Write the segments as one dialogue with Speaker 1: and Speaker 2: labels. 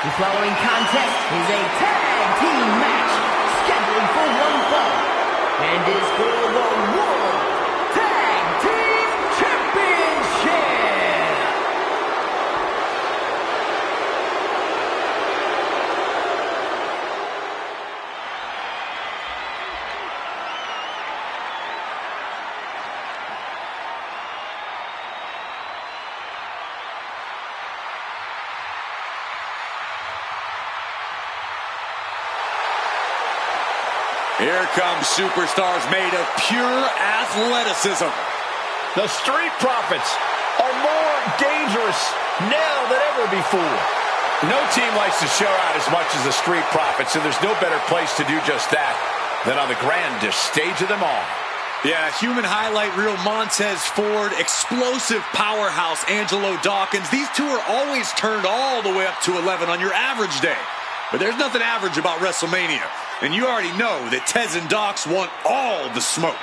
Speaker 1: The following contest is a tag team match scheduled for one fall and is for the World Tag Team Championship.
Speaker 2: Here come superstars made of pure athleticism.
Speaker 3: The Street Profits are more dangerous now than ever before.
Speaker 2: No team likes to show out as much as the Street Profits, and there's no better place to do just that than on the grandest stage of them all. Yeah, human highlight reel Montez Ford, explosive powerhouse Angelo Dawkins. These two are always turned all the way up to 11 on your average day. But there's nothing average about WrestleMania. And you already know that Tez and Docs want all the smoke.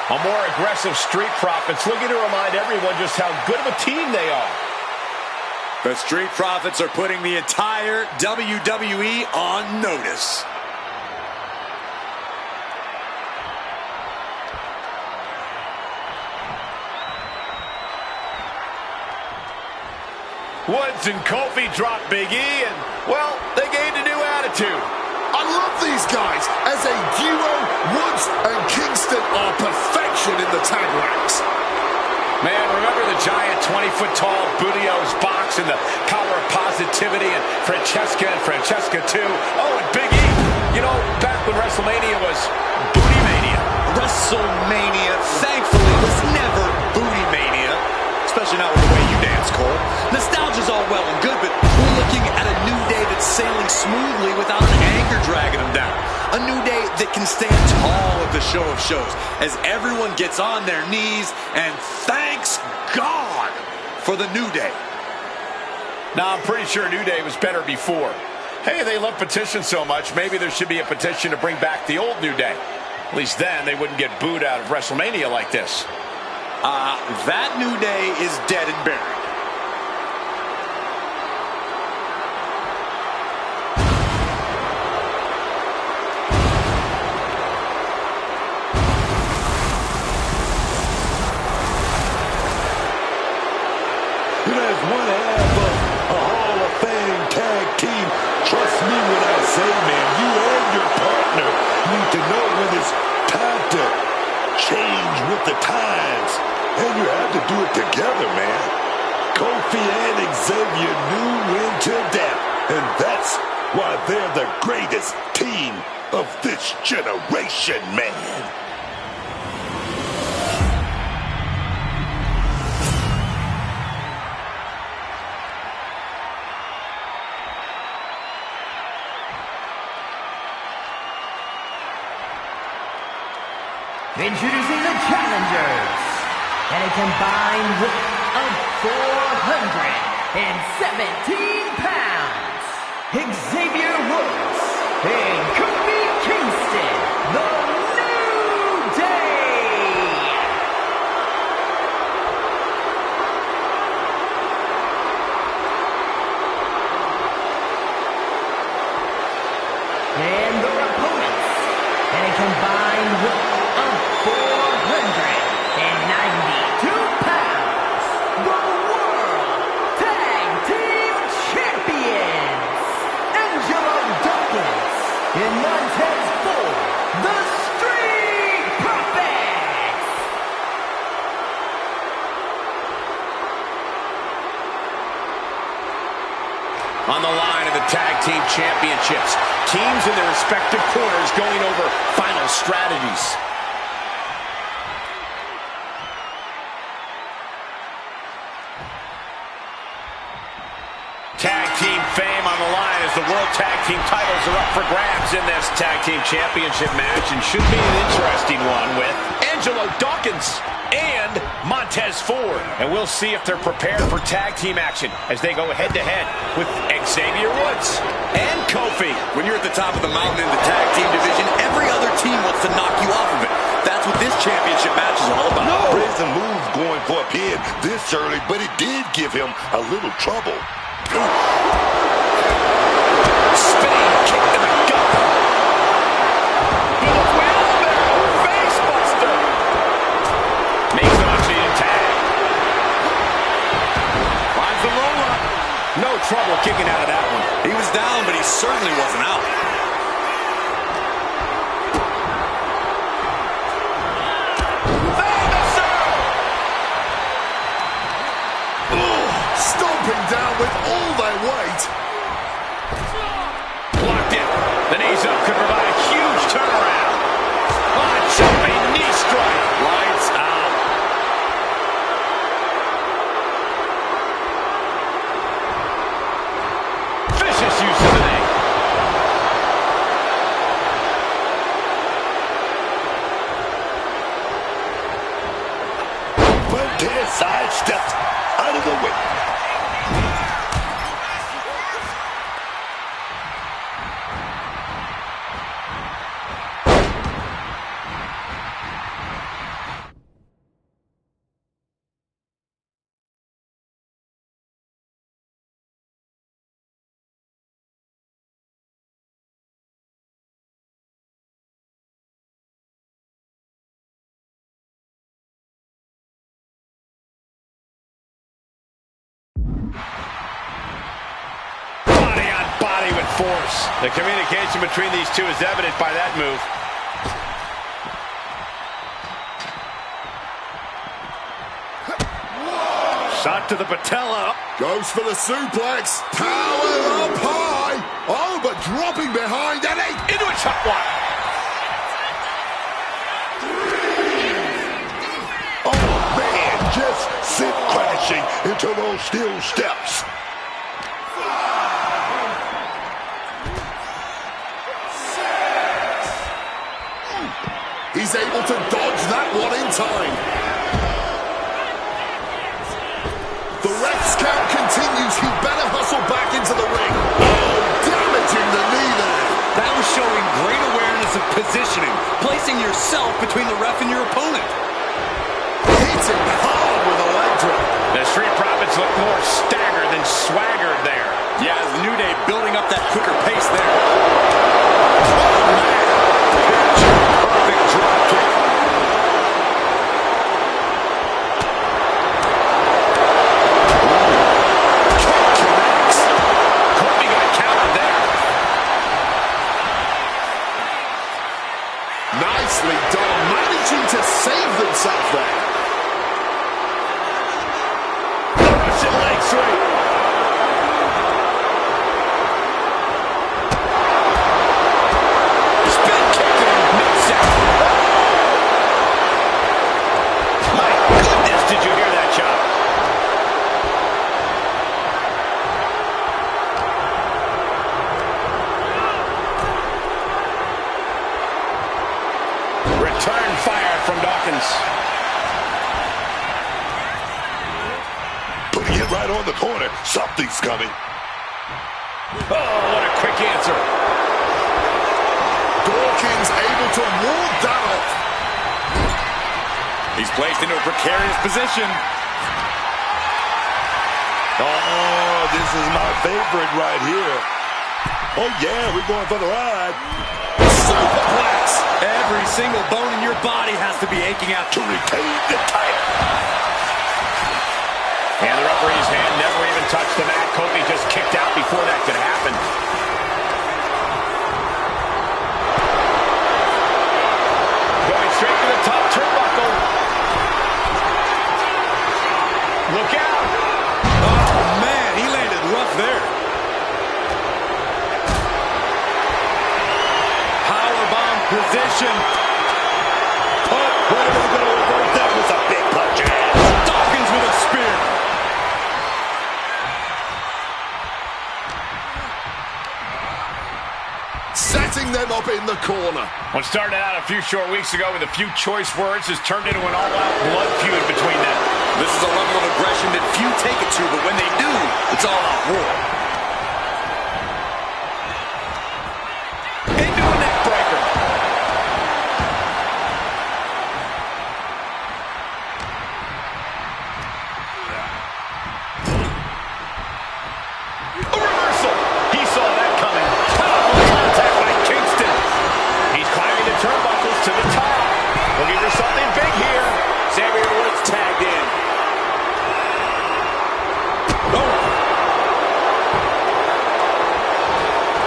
Speaker 3: A more aggressive Street Profits looking to remind everyone just how good of a team they are.
Speaker 2: The Street Profits are putting the entire WWE on notice.
Speaker 3: Woods and Kofi drop Big E, and, well, they gained a new attitude.
Speaker 4: I love these guys. As a duo, Woods and Kingston are perfection in the tag ranks.
Speaker 2: Man, remember the giant 20-foot-tall Budios box and the power of positivity and Francesca too. Oh, and Big E. You know, back when WrestleMania was Booty Mania. WrestleMania, thankfully, was never Booty Mania. Especially not with the way you dance, Cole. Nostalgia's all well and good, but we're looking at a New Day that's sailing smoothly without an anchor dragging them down. A New Day that can stand tall at the show of shows as everyone gets on their knees and thanks God for the New Day.
Speaker 3: Now, I'm pretty sure New Day was better before. Hey, they love petitions so much, maybe there should be a petition to bring back the old New Day. At least then they wouldn't get booed out of WrestleMania like this.
Speaker 2: That New Day is dead and buried.
Speaker 5: It has one half of a Hall of Fame tag team. Trust me when I say, man, you and your partner need to know when it's time to change with the times. And you have to do it together, man. Kofi and Xavier knew when to adapt. And that's why they're the greatest team of this generation, man.
Speaker 1: Introducing the challengers, and a combined weight of 417 pounds, Xavier Woods and Kofi Kingston, the New Day. And their opponents, and a combined weight of 492 pounds, the World Tag Team Champions, Angelo Dawkins and Montez Ford, the Street Profits.
Speaker 3: On the line of the Tag Team Championships, teams in their respective corners going over final strategies.
Speaker 2: on the line as the World Tag Team titles are up for grabs in this Tag Team Championship match, and should be an interesting one with Angelo Dawkins and Montez Ford. And we'll see if they're prepared for tag team action as they go head-to-head with Xavier Woods and Kofi.
Speaker 6: When you're at the top of the mountain in the tag team division, every other team wants to knock you off of it. That's what this championship match is all about.
Speaker 5: Brazen move going for a pin this early, but it did give him a little trouble.
Speaker 2: Spinning kick in the gut. Wheelbarrow face buster. Makes the much-needed tag. Finds the roll-up. No trouble kicking out of that one.
Speaker 6: He was down, but he certainly wasn't out.
Speaker 4: Stomping down with all their weight.
Speaker 2: Blocked it. The knees up could provide a huge turnaround. Jumping knee strike. Lights out. Vicious use of the knee.
Speaker 5: Montez sidestepped out of the way.
Speaker 2: Body on body with force. The communication between these two is evident by that move. Shot to the patella.
Speaker 4: Goes for the suplex. Power up high. Oh, but dropping behind and
Speaker 2: Into a chop block.
Speaker 5: Oh, man, just sit crashing into those steel steps.
Speaker 4: he's able to dodge that one in time. The ref's count continues. He better hustle back into the ring. Oh, damaging the knee there.
Speaker 6: That was showing great awareness of positioning, placing yourself between the ref and your opponent.
Speaker 4: Hitting hard with a leg drop.
Speaker 2: The Street Profits look more staggered than swaggered there.
Speaker 6: Yeah, as New Day building up that quicker pace there. Oh, man. Perfect drop kick.
Speaker 2: Kofi got countered there.
Speaker 4: Nicely done, managing to save themselves there.
Speaker 2: Russian leg sweep. Spin kick in midsection. My goodness, did you hear that chop? Return fire from Dawkins.
Speaker 5: Putting it right on the corner. Something's coming.
Speaker 2: Oh, what a quick answer.
Speaker 4: Dawkins able to ward that off.
Speaker 6: He's placed into a precarious position.
Speaker 5: Oh, this is my favorite right here. Oh, yeah, we're going for the ride.
Speaker 4: Superplex.
Speaker 6: Every single bone in your body has to be aching out
Speaker 5: To retain the title.
Speaker 2: And the referee's hand never even touched the mat. Kofi just kicked out before that could happen. Going straight to the top turnbuckle. Look out!
Speaker 6: Oh, man, he landed rough there. Powerbomb position.
Speaker 5: Oh, where are they going to reverse? That was a big punch.
Speaker 6: Dawkins with a spear.
Speaker 4: setting them up in the corner.
Speaker 3: What started out a few short weeks ago with a few choice words has turned into an all-out blood feud between them.
Speaker 6: This is a level of aggression that few take it to, but when they do, it's all-out war.
Speaker 3: Into a neck breaker. A reversal. He saw that coming. Powerful contact by Kingston. He's climbing the turnbuckles to the top. Looking for something big here. Xavier Woods tagged in.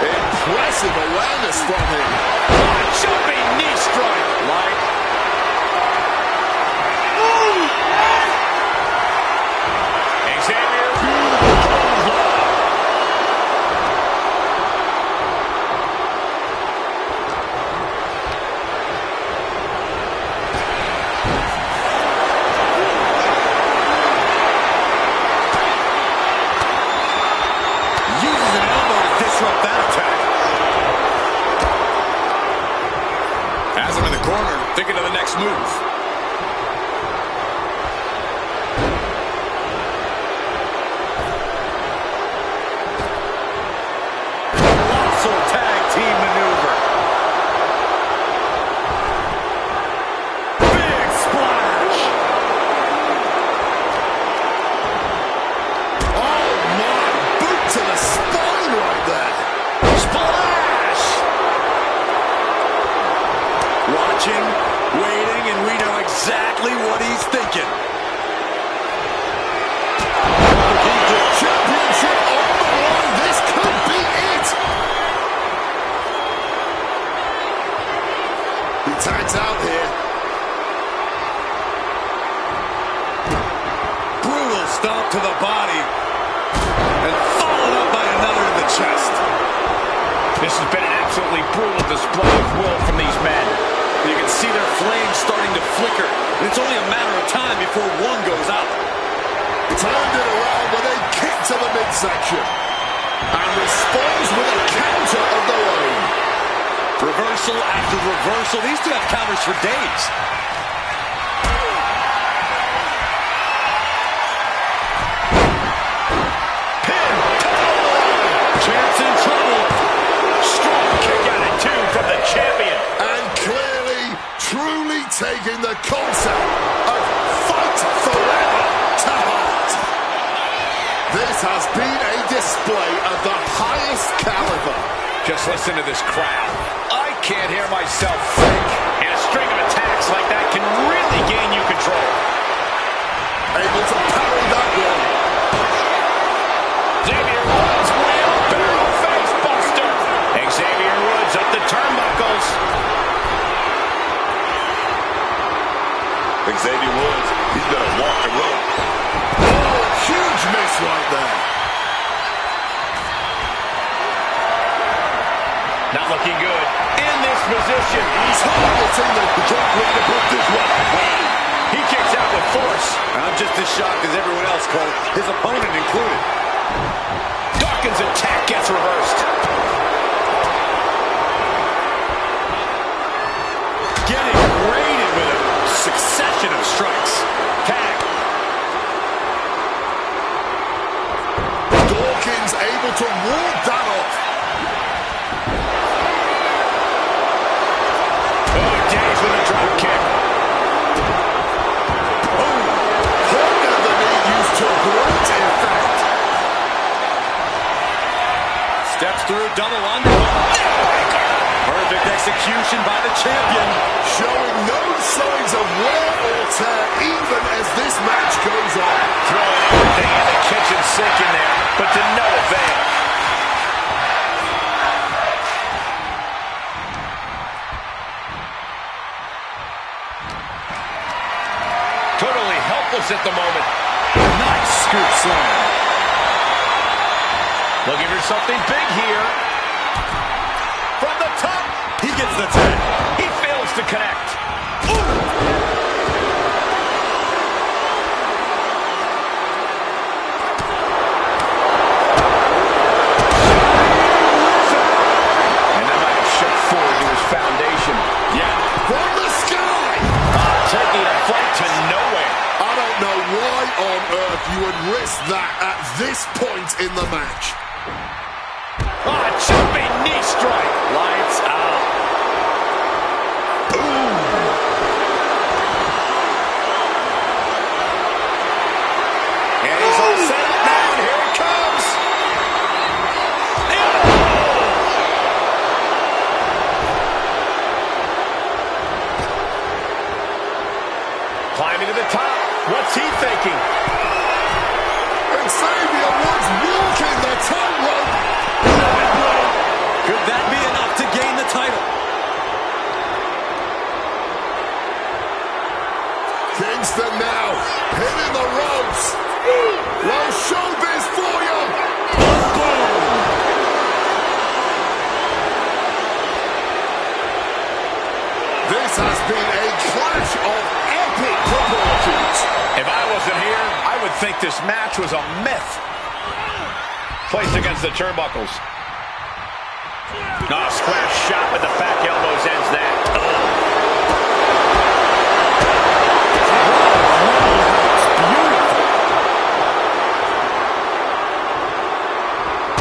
Speaker 4: Impressive awareness from him.
Speaker 3: Jumping knee strike. Xavier.
Speaker 6: Uses an elbow to disrupt that attack. Has him in the corner, thinking of the next move. Colossal tag team maneuver. Big splash.
Speaker 4: Oh, my. Boot to the spine right there.
Speaker 3: Splash.
Speaker 6: Watching, waiting, and we know exactly what he's thinking.
Speaker 4: The championship on the line. This could be it. He tags out here.
Speaker 6: Brutal stomp to the body. And followed up by another to the chest.
Speaker 3: This has been an absolutely brutal display of will from these men.
Speaker 6: You can see their flames starting to flicker. And it's only a matter of time before one goes out.
Speaker 4: Turned it around with a kick to the midsection. And responds with a counter of their own.
Speaker 6: Reversal after reversal. These two have counters for days.
Speaker 3: Pin. Champ's in trouble. Strong kick out at 2 from the champion.
Speaker 4: And clearly, truly taking the concept of fight forever to heart. This has been a display of the highest caliber.
Speaker 3: Just listen to this crowd. I can't hear myself think. And a string of attacks like that can really gain you control.
Speaker 4: Able to parry that one.
Speaker 3: Xavier Woods, wheelbarrow face buster. Xavier Woods up the turnbuckles.
Speaker 5: Xavier Woods, he's gonna walk the rope.
Speaker 4: Oh, huge miss right there.
Speaker 3: Not looking good. In this position.
Speaker 4: He's targeting the drop way to put this one.
Speaker 3: He kicks out with force.
Speaker 6: I'm just as shocked as everyone else, Cole. His opponent included.
Speaker 3: Dawkins' attack gets reversed.
Speaker 6: Getting raided with a succession of strikes.
Speaker 3: Tag.
Speaker 4: Dawkins able to ward that off.
Speaker 3: Oh, Days with a drop kick.
Speaker 4: Corner the knee used to great effect.
Speaker 6: Steps through, double under. Perfect execution by the champion.
Speaker 4: Showing no signs of wear or tear even as this match goes on.
Speaker 3: Throwing everything in the kitchen sink in there, but to no avail. Totally helpless at the moment.
Speaker 6: Nice scoop slam.
Speaker 3: Looking for something big here. From the top.
Speaker 6: He gets the tag.
Speaker 3: He fails to connect. And the match
Speaker 4: just that at this point in the match.
Speaker 3: Oh, jumping knee strike. Lights out.
Speaker 4: Ooh.
Speaker 3: And he's all set up now, and here it comes. Climbing to the top. What's he thinking?
Speaker 4: Xavier Woods walking the tightrope.
Speaker 6: Could that be enough to gain the title?
Speaker 4: Kingston now hitting the ropes. Well, showbiz for you. Boom. This has been a clash of epic proportions.
Speaker 3: If I wasn't here, I would think this match was a myth. Placed against the turnbuckles. Oh, square shot with the back elbows ends that.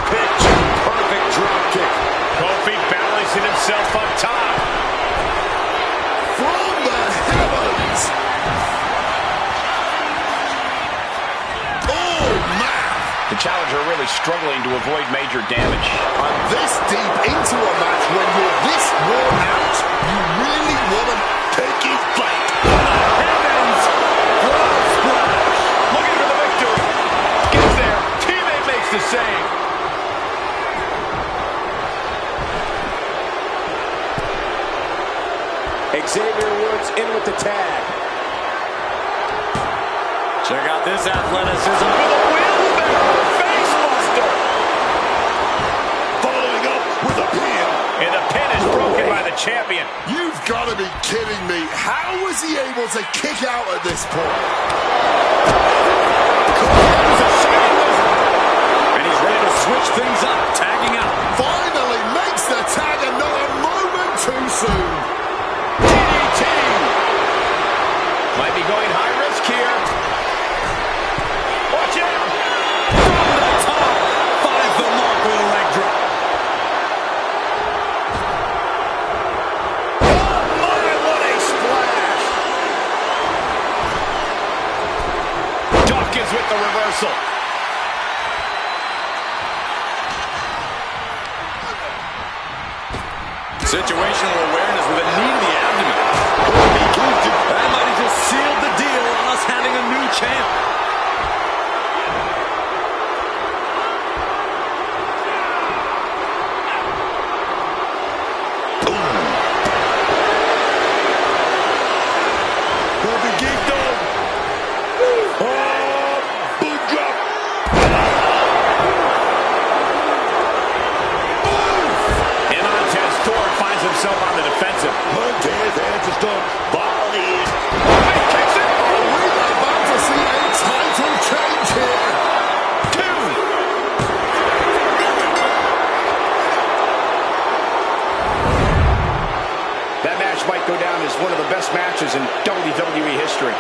Speaker 6: Picture perfect drop kick.
Speaker 3: Kofi balancing himself up top.
Speaker 4: From the heavens. Oh, man.
Speaker 3: The challenger really struggling to avoid major damage.
Speaker 4: And this deep into a match, when you're this worn out, you really want to take his fight.
Speaker 3: Heavens! Frog splash! Looking for the victory. Gets there. Teammate makes the save.
Speaker 6: Xavier Woods in with the tag. Check out this athleticism.
Speaker 3: With a wheelbarrow face buster.
Speaker 5: Following up with a pin.
Speaker 3: And the pin is broken by the champion.
Speaker 4: You've got to be kidding me. How was he able to kick out at this point?
Speaker 6: And he's ready to switch things up, tagging out.
Speaker 4: Finally makes the tag, and not a moment too soon.
Speaker 3: DDT. Might be going high risk here. Watch out.
Speaker 6: From the top, finds the mark with a leg drop.
Speaker 3: Oh my, what a splash. Dawkins with the reversal.
Speaker 6: Situational awareness with a knee to the abdomen. That might have just sealed the deal on us having a new champ.
Speaker 5: Kofi Kingston. Oh, boot drop.
Speaker 3: And Montez Ford finds himself on the defensive.
Speaker 5: Montez hands to start volleying.
Speaker 3: He kicks it.
Speaker 4: Are we about to see a title change here?
Speaker 3: Two. That match might go down as one of the best matches in WWE history.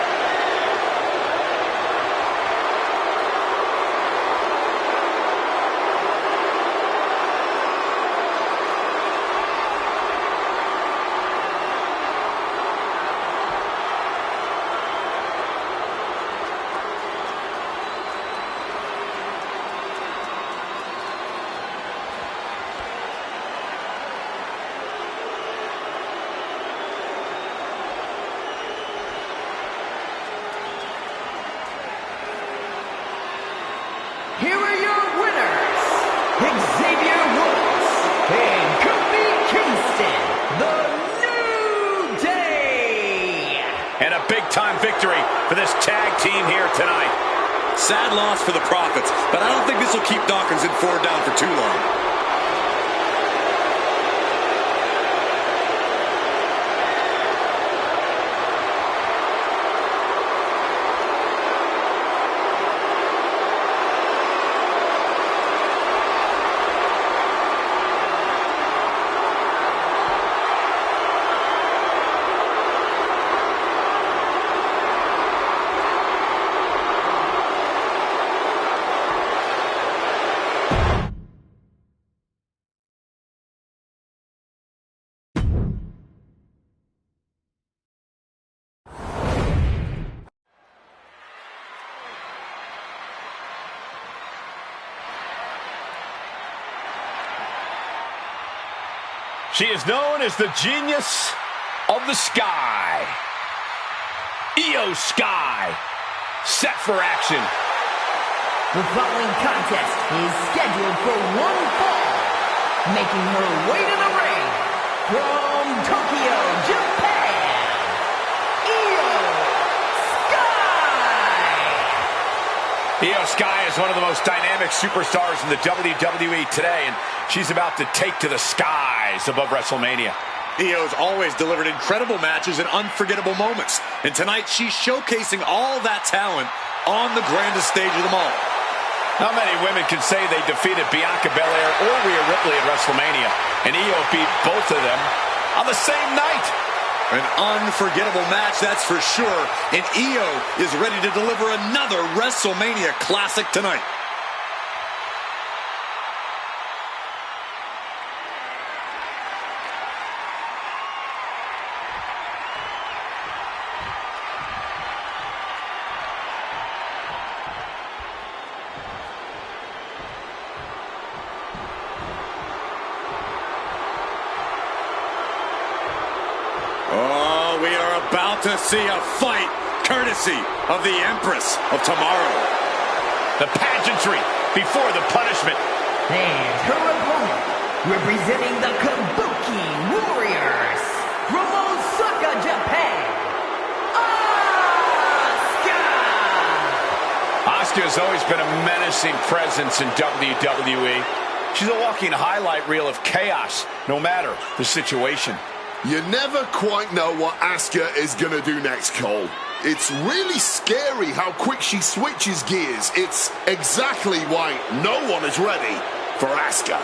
Speaker 1: Here are your winners, Xavier Woods and Kofi Kingston, the New Day.
Speaker 3: And a big-time victory for this tag team here tonight.
Speaker 6: Sad loss for the Profits, but I don't think this will keep Dawkins and Ford down for too long.
Speaker 2: She is known as the genius of the sky. Io Sky, set for action.
Speaker 1: The following contest is scheduled for one fall. Making her way to the ring from Tokyo, Japan, Io Sky.
Speaker 2: Io Sky is one of the most dynamic superstars in the WWE today, and she's about to take to the skies above WrestleMania.
Speaker 6: Io's always delivered incredible matches and unforgettable moments. And tonight, she's showcasing all that talent on the grandest stage of them all.
Speaker 2: Not many women can say they defeated Bianca Belair or Rhea Ripley at WrestleMania, and Io beat both of them on the same night.
Speaker 6: An unforgettable match, that's for sure. And Io is ready to deliver another WrestleMania classic tonight. Oh, we are about to see a fight courtesy of the Empress of Tomorrow.
Speaker 2: The pageantry before the punishment.
Speaker 1: And her opponent, representing the Kabuki Warriors from Osaka, Japan, Asuka.
Speaker 2: Asuka has always been a menacing presence in WWE. She's a walking highlight reel of chaos, no matter the situation.
Speaker 4: You never quite know what Asuka is going to do next, Cole. It's really scary how quick she switches gears. It's exactly why no one is ready for Asuka.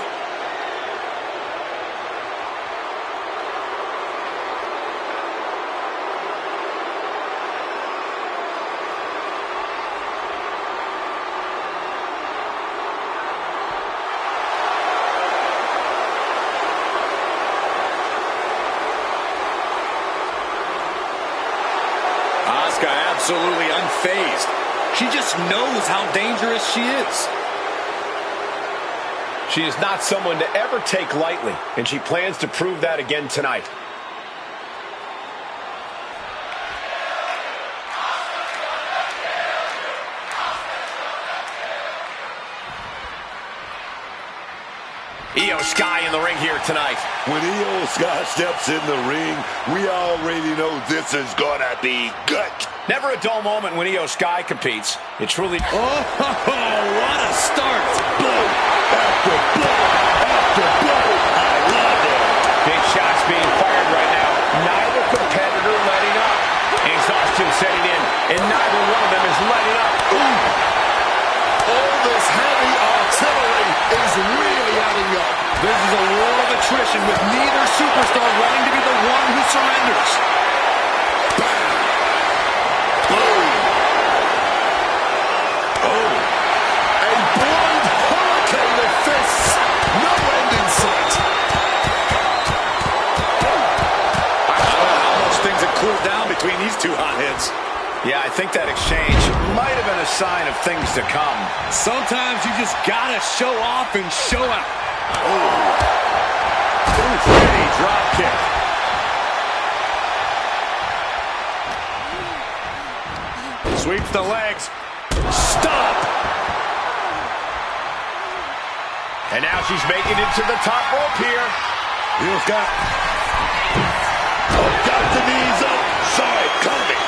Speaker 6: Asuka absolutely unfazed. She just knows how dangerous she is.
Speaker 2: She is not someone to ever take lightly, and she plans to prove that again tonight. Io Sky in the ring here tonight.
Speaker 5: When Io Sky steps in the ring, we already know this is gonna be good.
Speaker 2: Never a dull moment when Io Sky competes. It truly...
Speaker 6: Oh, what a start.
Speaker 5: Blow after blow after blow. I love it.
Speaker 2: Big shots being fired right now. Neither competitor letting up. Exhaustion setting in, and neither one of them is letting up.
Speaker 4: Ooh. All this heavy artillery is really adding up.
Speaker 6: This is a war of attrition with neither superstar wanting to be the one who surrenders.
Speaker 4: Bam. Boom. Oh. A blind hurricane of fists. No end in sight.
Speaker 6: I don't know how much things have cooled down between these two hotheads.
Speaker 2: Yeah, I think that exchange might have been a sign of things to come.
Speaker 6: Sometimes you just gotta show off and show out. Oh. Pretty drop kick. Sweeps the legs. Stop.
Speaker 2: And now she's making it to the top rope here.
Speaker 5: Io Sky. Oh, got the knees up. Saw it coming.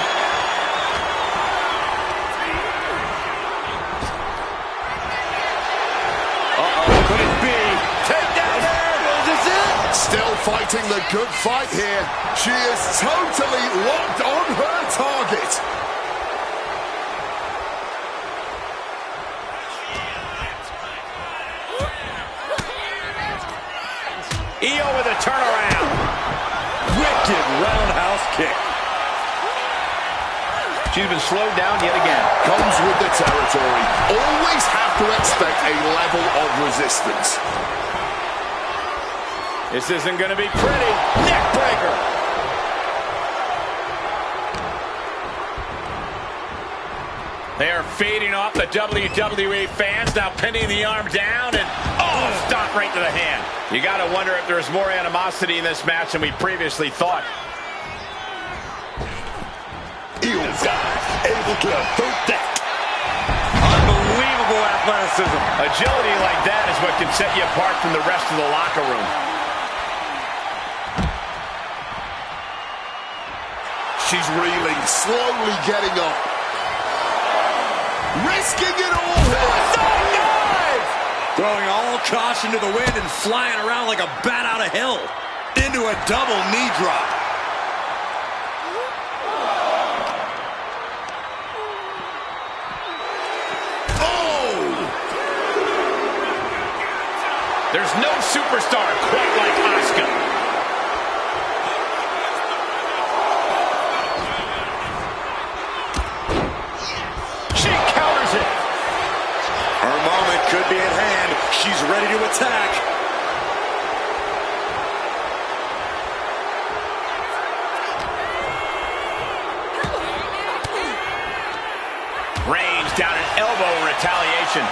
Speaker 6: Could it be? Take down there. Is this it?
Speaker 4: Still fighting the good fight here. She is totally locked on her target.
Speaker 2: Io with a turnaround.
Speaker 6: Wicked roundhouse kick.
Speaker 2: She's been slowed down yet again.
Speaker 4: Comes with the territory. Always have to expect a level of resistance.
Speaker 2: This isn't going to be pretty. Neck breaker. They are feeding off the WWE fans, now pinning the arm down and off.
Speaker 3: stomp right to the hand. You got to wonder if there's more animosity in this match than we previously thought.
Speaker 5: Io Sky able to avert that.
Speaker 6: Unbelievable athleticism.
Speaker 3: Agility like that is what can set you apart from the rest of the locker room.
Speaker 4: She's reeling, slowly getting up. Risking it all here.
Speaker 6: Throwing all caution to the wind and flying around like a bat out of hell. Into a double knee drop.
Speaker 3: There's no superstar quite like Asuka. She counters it.
Speaker 6: Her moment could be at hand. She's ready to attack.
Speaker 3: Range down an elbow in retaliation.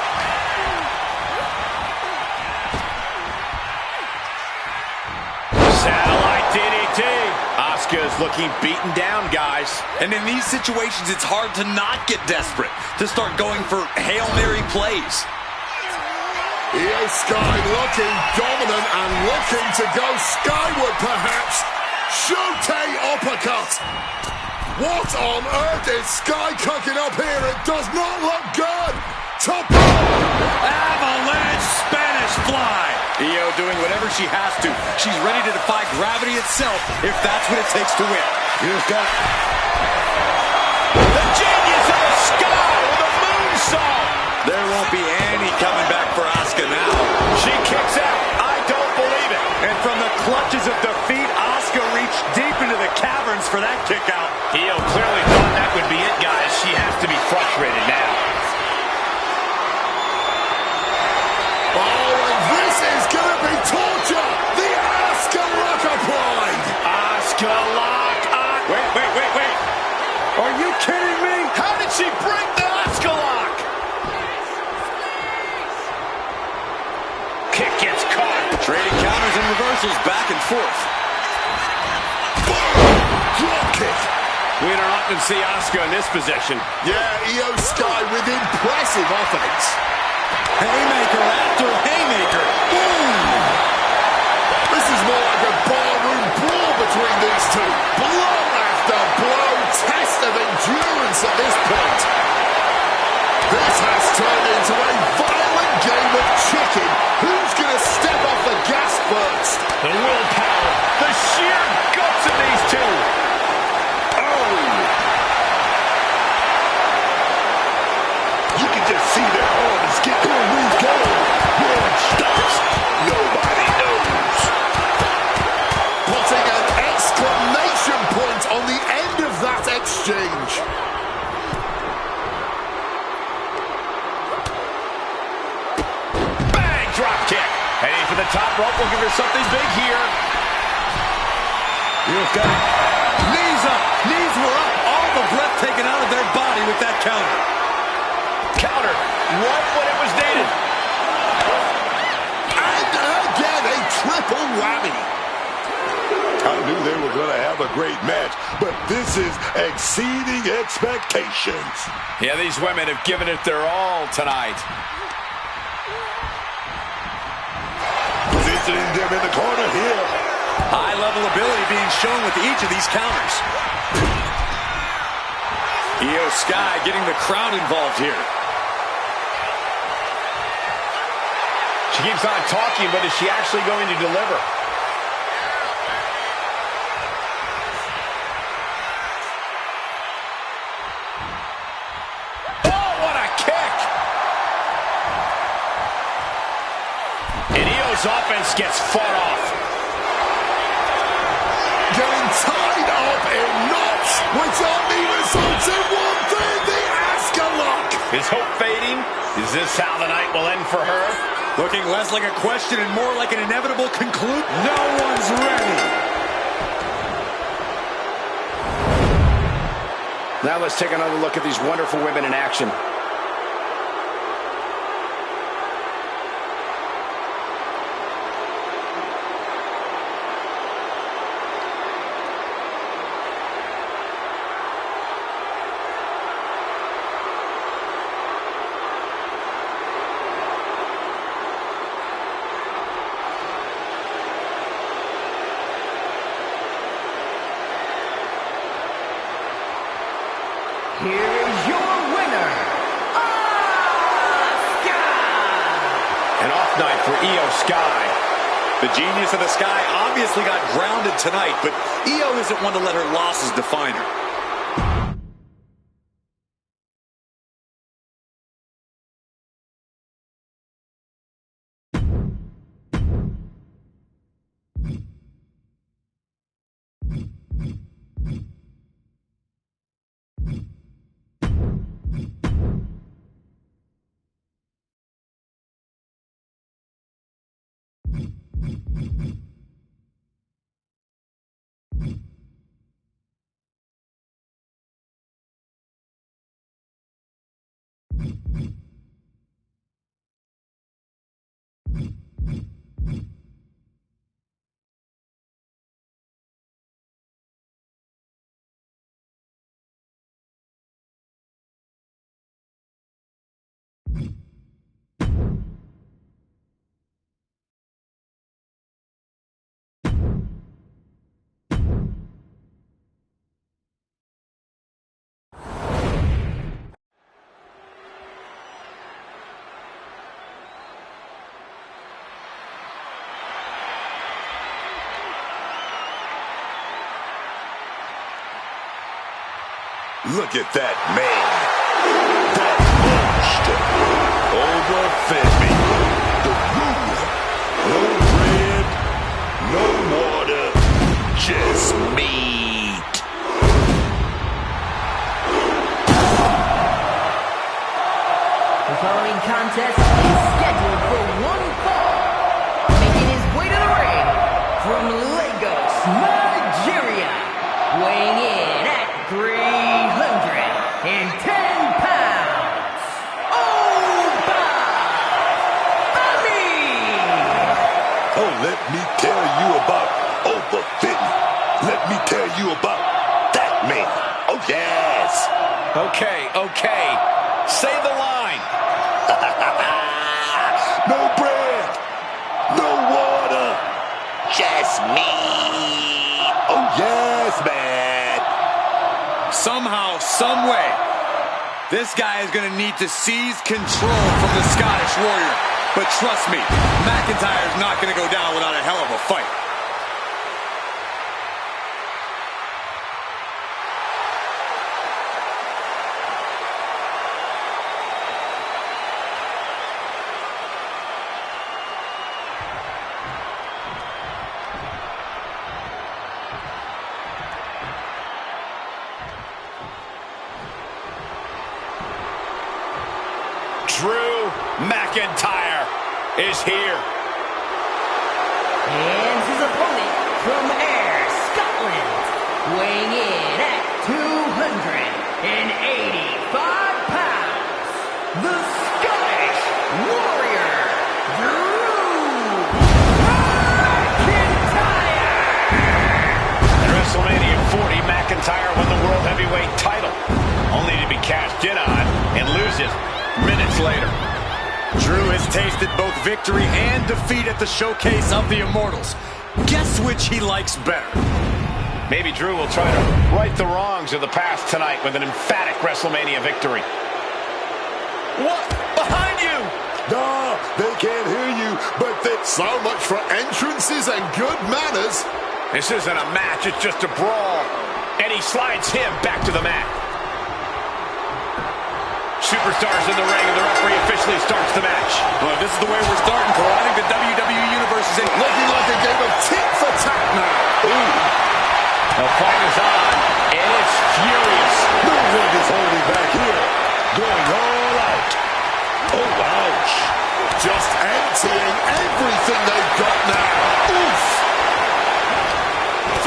Speaker 3: Satellite DDT. Asuka is looking beaten down, guys.
Speaker 6: And in these situations, it's hard to not get desperate, to start going for Hail Mary plays.
Speaker 4: Io Sky looking dominant and looking to go skyward, perhaps. Shote uppercut. What on earth is Sky cooking up here? It does not look good. Top
Speaker 6: Avalanche Spanish Fly. Io doing whatever she has to. She's ready to defy gravity itself if that's what it takes to win.
Speaker 5: Here's got
Speaker 3: The genius of the Sky with a moonsault.
Speaker 6: There won't be any coming back for Asuka now.
Speaker 3: She kicks out. I don't believe it.
Speaker 6: And from the clutches of defeat, Asuka reached deep into the caverns for that kick out.
Speaker 3: Io clearly thought that would be it, guys. She has to be frustrated now.
Speaker 4: Oh, and this is going to be torture. The Asuka lock applied.
Speaker 3: Asuka lock.
Speaker 6: Wait. Are you kidding me?
Speaker 3: How did she break the Asuka lock? Kick gets caught.
Speaker 6: Trading counters and reversals back and forth.
Speaker 4: Drop kick.
Speaker 3: We don't often see Asuka in this position.
Speaker 4: Yeah, Io Sky with impressive offense.
Speaker 6: Haymaker after haymaker. Boom!
Speaker 4: This is more like a barroom brawl between these two. Blow after blow, test of endurance at this point. This has turned into a violent game of chicken. Who's going to step off the gas first?
Speaker 3: The willpower, the sheer guts of these two.
Speaker 5: You can just see their arms get here we go. Where it stops, nobody knows.
Speaker 4: Putting an exclamation point on the end of that exchange.
Speaker 3: Bang, drop kick. Heading for the top rope. We'll give her something big here.
Speaker 5: Here's got it.
Speaker 6: Knees up. Knees were up. All the breath taken out of their body with that counter.
Speaker 3: Counter right when it was needed.
Speaker 4: And again, a triple whammy.
Speaker 5: I knew they were going to have a great match, but this is exceeding expectations.
Speaker 3: Yeah, these women have given it their all tonight.
Speaker 5: Positioning them in the corner here.
Speaker 6: High-level ability being shown with each of these counters. Io Sky getting the crowd involved here.
Speaker 3: She keeps on talking, but is she actually going to deliver? Oh, what a kick! And Io's offense gets fought off.
Speaker 4: Getting tied up in knots, which only results in one thing, the Asuka lock.
Speaker 3: Is hope fading? Is this how the night will end for her?
Speaker 6: Looking less like a question and more like an inevitable conclude. No one's ready.
Speaker 3: Now let's take another look at these wonderful women in action.
Speaker 1: here is your winner, Asuka!
Speaker 2: An off night for Io Sky.
Speaker 6: The genius of the Sky obviously got grounded tonight, but Io isn't one to let her losses define her.
Speaker 5: Look at that man. That monster. Overfed me. The ruler. No bread, no water, just meat.
Speaker 1: The following contest is scheduled for one fall. Making his way to the ring from Lagos, Nigeria. Weighing in at 310 pounds.
Speaker 5: Oh, let me tell you about overfitting. Let me tell you about that man. Oh, yes.
Speaker 2: Okay. Say the line.
Speaker 5: No bread, no water, just meat. Oh, yes, man.
Speaker 6: Somehow, some way, this guy is going to need to seize control from the Scottish Warrior. But trust me, McIntyre's not going to go down without a hell of a fight.
Speaker 2: Drew McIntyre is here.
Speaker 1: And his opponent from Ayr, Scotland, weighing in at 285 pounds, the Scottish Warrior, Drew McIntyre!
Speaker 2: At WrestleMania 40, McIntyre won the World Heavyweight title, only to be cashed in on and lose it minutes later.
Speaker 6: Drew has tasted both victory and defeat at the showcase of the Immortals. Guess which he likes better?
Speaker 2: Maybe Drew will try to right the wrongs of the past tonight with an emphatic WrestleMania victory.
Speaker 6: What? Behind you!
Speaker 5: No, they can't hear you, but
Speaker 4: So much for entrances and good manners.
Speaker 2: This isn't a match, it's just a brawl. And he slides him back to the mat. Superstars in the ring, and the referee officially starts the match.
Speaker 6: Well, if this is the way we're starting, Cole, I think the WWE Universe is
Speaker 4: Looking like a game of tit for tat now.
Speaker 2: Ooh. The fight is on, and it's furious.
Speaker 5: no one is holding back here. Going all out. Oh, ouch.
Speaker 4: Just emptying everything they've got now. Oof.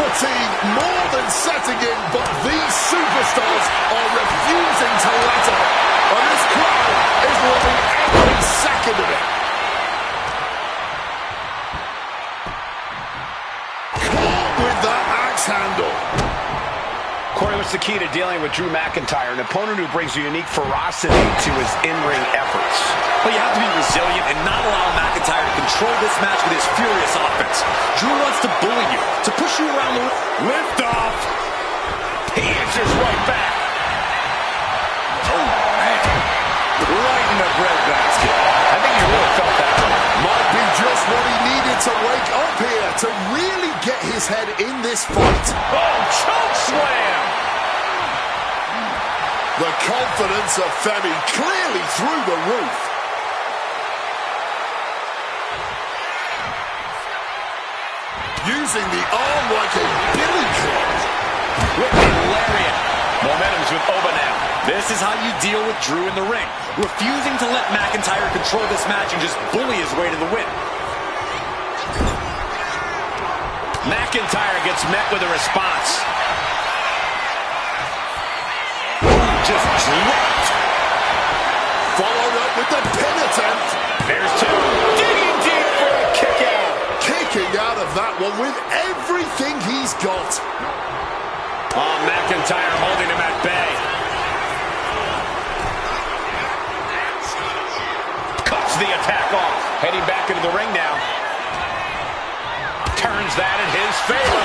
Speaker 4: Fatigue more than setting in, but these superstars are refusing to let up. And this crowd is loving every second of it. Caught with that axe handle.
Speaker 2: Corey, what's the key to dealing with Drew McIntyre, an opponent who brings a unique ferocity to his in-ring efforts?
Speaker 6: Well, you have to be resilient and not allow McIntyre to control this match with his furious offense. Drew wants to bully you, to push you around the ring.
Speaker 2: Lift off. He answers right back.
Speaker 4: need to wake up here to really get his head in this fight.
Speaker 3: Oh, choke slam!
Speaker 4: The confidence of Femi clearly through the roof. Using the arm like a billy club.
Speaker 3: Whipping lariat. Momentum's with Oba now.
Speaker 6: This is how you deal with Drew in the ring. Refusing to let McIntyre control this match and just bully his way to the win.
Speaker 3: McIntyre gets met with a response.
Speaker 6: Just dropped.
Speaker 4: Followed up with the pin attempt.
Speaker 3: There's two. Digging deep for a kick out.
Speaker 4: Kicking out of that one with everything he's got.
Speaker 3: Oh, McIntyre holding him at bay. Cuts the attack off. Heading back into the ring now. Turns that in his favor.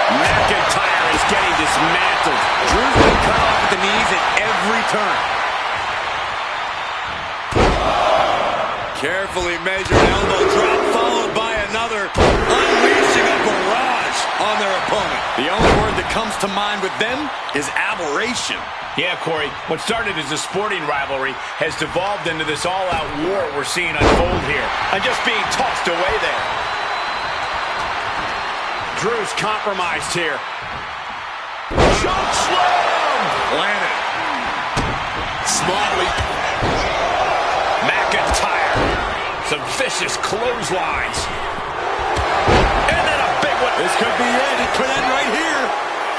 Speaker 3: McIntyre is getting dismantled.
Speaker 6: Drew's been cut off at the knees at every turn. Carefully measured elbow drop followed by another, unleashing a barrage on their opponent. The only word that comes to mind with them is aberration.
Speaker 3: Yeah, Corey, what started as a sporting rivalry has devolved into this all-out war we're seeing unfold here. And just being tossed away there. Drew's compromised here. Choke slam!
Speaker 6: Landed.
Speaker 4: Smartly.
Speaker 3: McIntyre. Some vicious clotheslines. And then a big one.
Speaker 6: This could be it. It could end right here.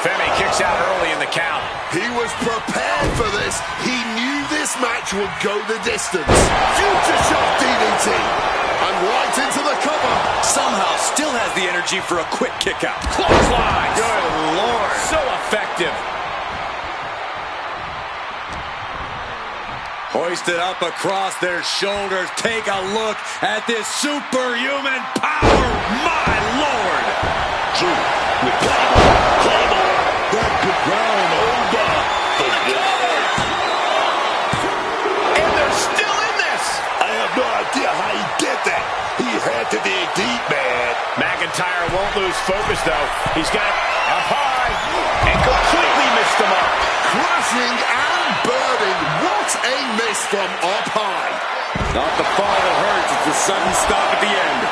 Speaker 3: Femi kicks out early in the count.
Speaker 4: He was prepared for this. He knew this match would go the distance. Future shot DDT. And right into the cover.
Speaker 6: Somehow still has the energy for a quick kick out.
Speaker 3: Clotheslines.
Speaker 6: Good Lord.
Speaker 3: So effective.
Speaker 6: Hoisted up across their shoulders. Take a look at this superhuman power. My Lord.
Speaker 5: Drew with Claymore. That could round over.
Speaker 3: And they're still in this.
Speaker 5: I have no idea how he did that. He had to dig deep, man.
Speaker 3: McIntyre won't lose focus, though. He's got it up high and completely missed the mark.
Speaker 4: Crashing and burning. What a miss from up high.
Speaker 6: Not the fall that hurts. It's the sudden stop at the end.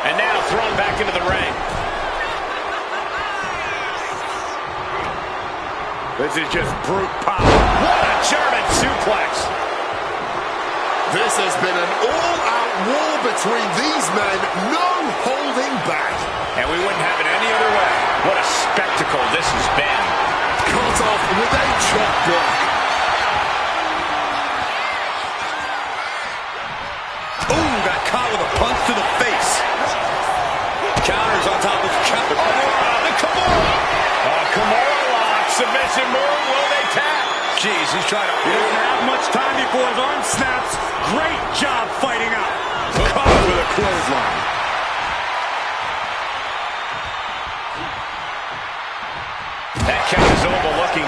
Speaker 3: And now thrown back into the ring. This is just brute power. What a German suplex.
Speaker 4: This has been an all-out war between these men. No holding back.
Speaker 3: And we wouldn't have it any other way. What a spectacle this has been.
Speaker 4: Cut off with a chop block.
Speaker 6: Ooh, got caught with a punch to the face. Counters on top of counter.
Speaker 3: The Kimura. Kimura lock. Submission move. Will they tap? Jeez, he's trying to...
Speaker 6: He doesn't have much time before his arm snaps. Great job fighting out. Caught with a clothesline.
Speaker 3: That catches Oba looking.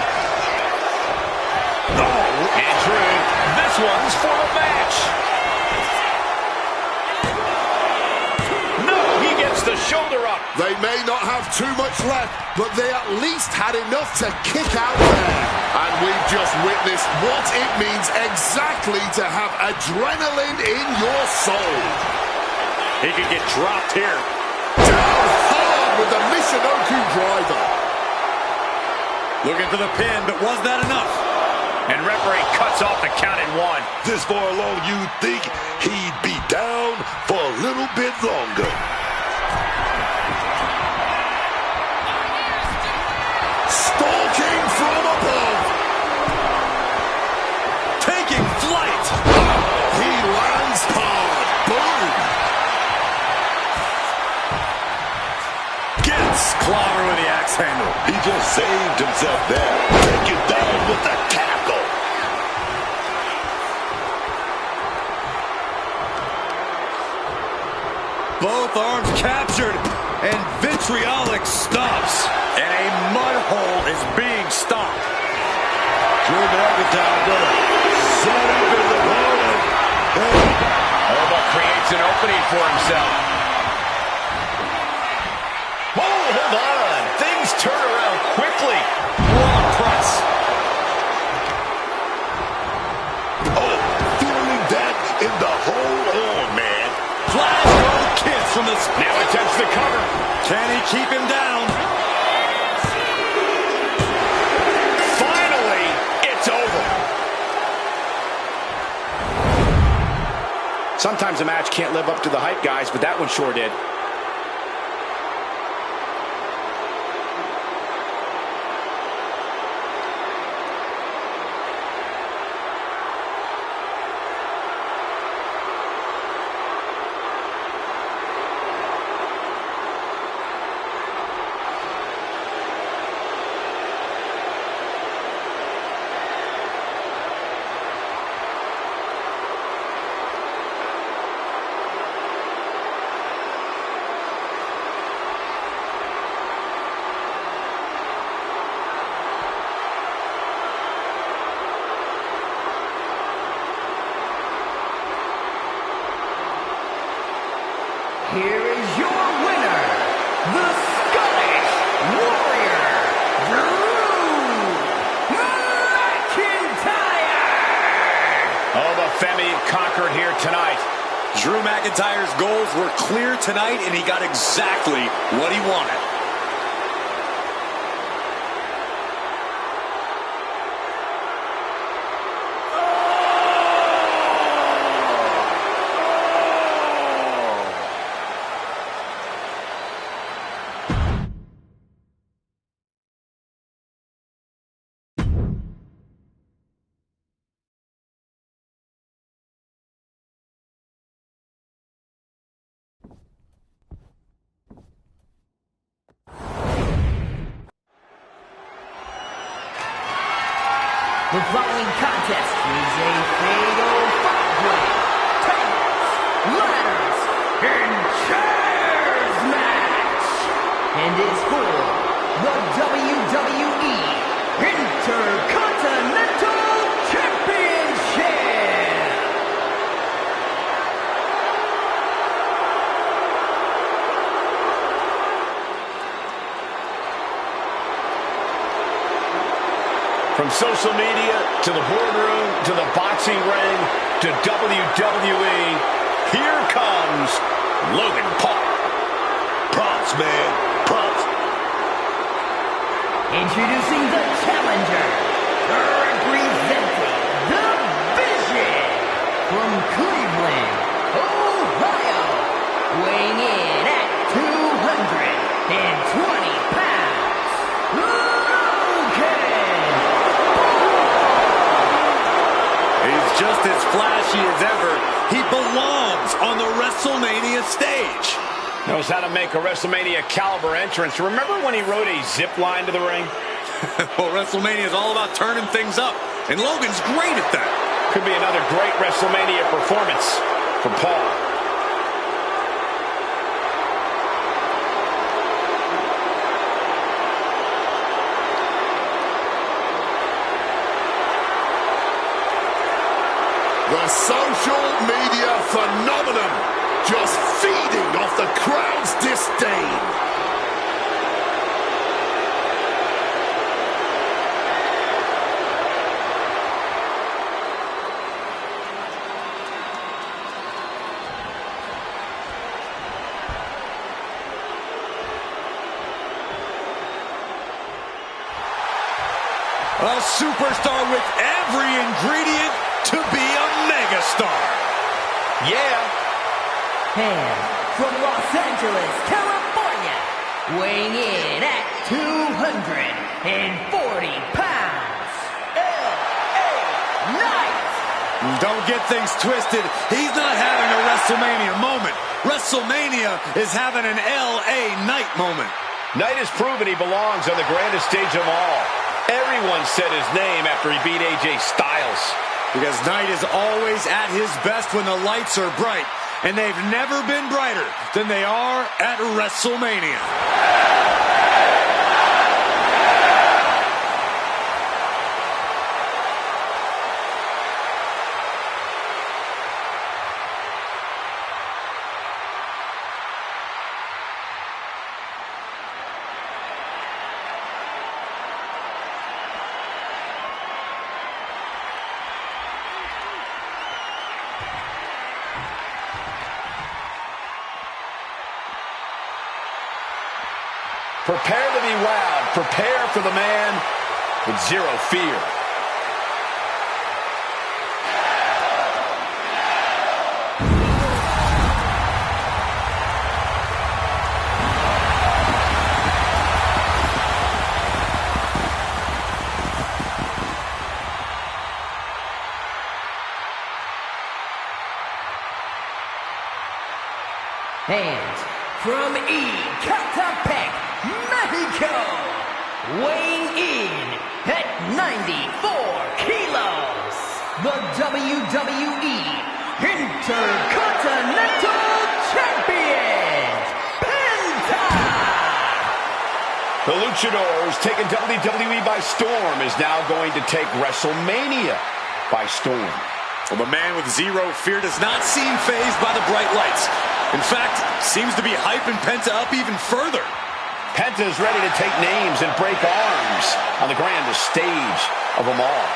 Speaker 3: Oh, and Drew, this one's for the match. No, he gets the shoulder up.
Speaker 4: They may not have too much left, but they at least had enough to kick out there. And we've just witnessed what it means exactly to have adrenaline in your soul.
Speaker 6: He could get dropped here.
Speaker 4: Down hard with the Michinoku driver.
Speaker 6: Looking for the pin, but was that enough?
Speaker 3: And referee cuts off the count at one.
Speaker 5: This far along, you'd think he'd be down for a little bit longer.
Speaker 4: Stalking from above.
Speaker 6: Taking flight.
Speaker 4: He lands hard. Boom.
Speaker 6: Gets clobber with the axe handle.
Speaker 5: He just saved himself there. Take it down with the tackle.
Speaker 6: Both arms captured. And vitriolic stops. And a mud hole is being stopped.
Speaker 5: Drew McIntyre gonna set up his opponent.
Speaker 3: Oba creates an opening for himself. Oh, hold on. Things turn around quickly.
Speaker 6: What a press.
Speaker 5: Oh, feeling that in the hole. Oh, man.
Speaker 6: Flash kiss from the...
Speaker 3: Now attempts the cover.
Speaker 6: Can he keep him down?
Speaker 3: Finally, it's over. Sometimes a match can't live up to the hype, guys, but that one sure did.
Speaker 1: Here is your winner, the Scottish Warrior, Drew McIntyre!
Speaker 3: Oh, the Femi conquered here tonight.
Speaker 6: Drew McIntyre's goals were clear tonight, and he got exactly what he wanted.
Speaker 1: The following contest is a fatal five-way tables, ladders, and chairs match, and is for the WWE Intercontinental Championship.
Speaker 3: From social media to the boardroom to the boxing ring to WWE, here comes Logan Paul.
Speaker 5: Props, man. Props.
Speaker 1: Introducing the challenger, representing the Vision from Cleveland, Ohio, weighing in at 220 pounds, Logan.
Speaker 6: He's just as flashy as ever. He belongs on the WrestleMania stage.
Speaker 3: Knows how to make a WrestleMania caliber entrance. Remember when he rode a zip line to the ring?
Speaker 6: Well, WrestleMania is all about turning things up, and Logan's great at that.
Speaker 3: Could be another great WrestleMania performance from Paul.
Speaker 4: The social media phenomenon just feeding off the crowd's disdain.
Speaker 6: A superstar with every ingredient to be a megastar.
Speaker 3: Yeah.
Speaker 1: And from Los Angeles, California, weighing in at 240 pounds, L.A. Knight.
Speaker 6: Don't get things twisted. He's not having a WrestleMania moment. WrestleMania is having an L.A. Knight moment.
Speaker 3: Knight has proven he belongs on the grandest stage of all. Everyone said his name after he beat AJ Styles.
Speaker 6: Because Knight is always at his best when the lights are bright. and they've never been brighter than they are at WrestleMania.
Speaker 3: Prepare to be wowed. Prepare for the man with zero fear.
Speaker 1: And from Ecatepec, Mexico, weighing in at 94 kilos, the WWE Intercontinental Champion, Penta!
Speaker 3: The Luchadors taking WWE by storm is now going to take WrestleMania by storm.
Speaker 6: Well, the man with zero fear does not seem fazed by the bright lights. In fact, seems to be hyping Penta up even further.
Speaker 3: Penta is ready to take names and break arms on the grandest stage of them all.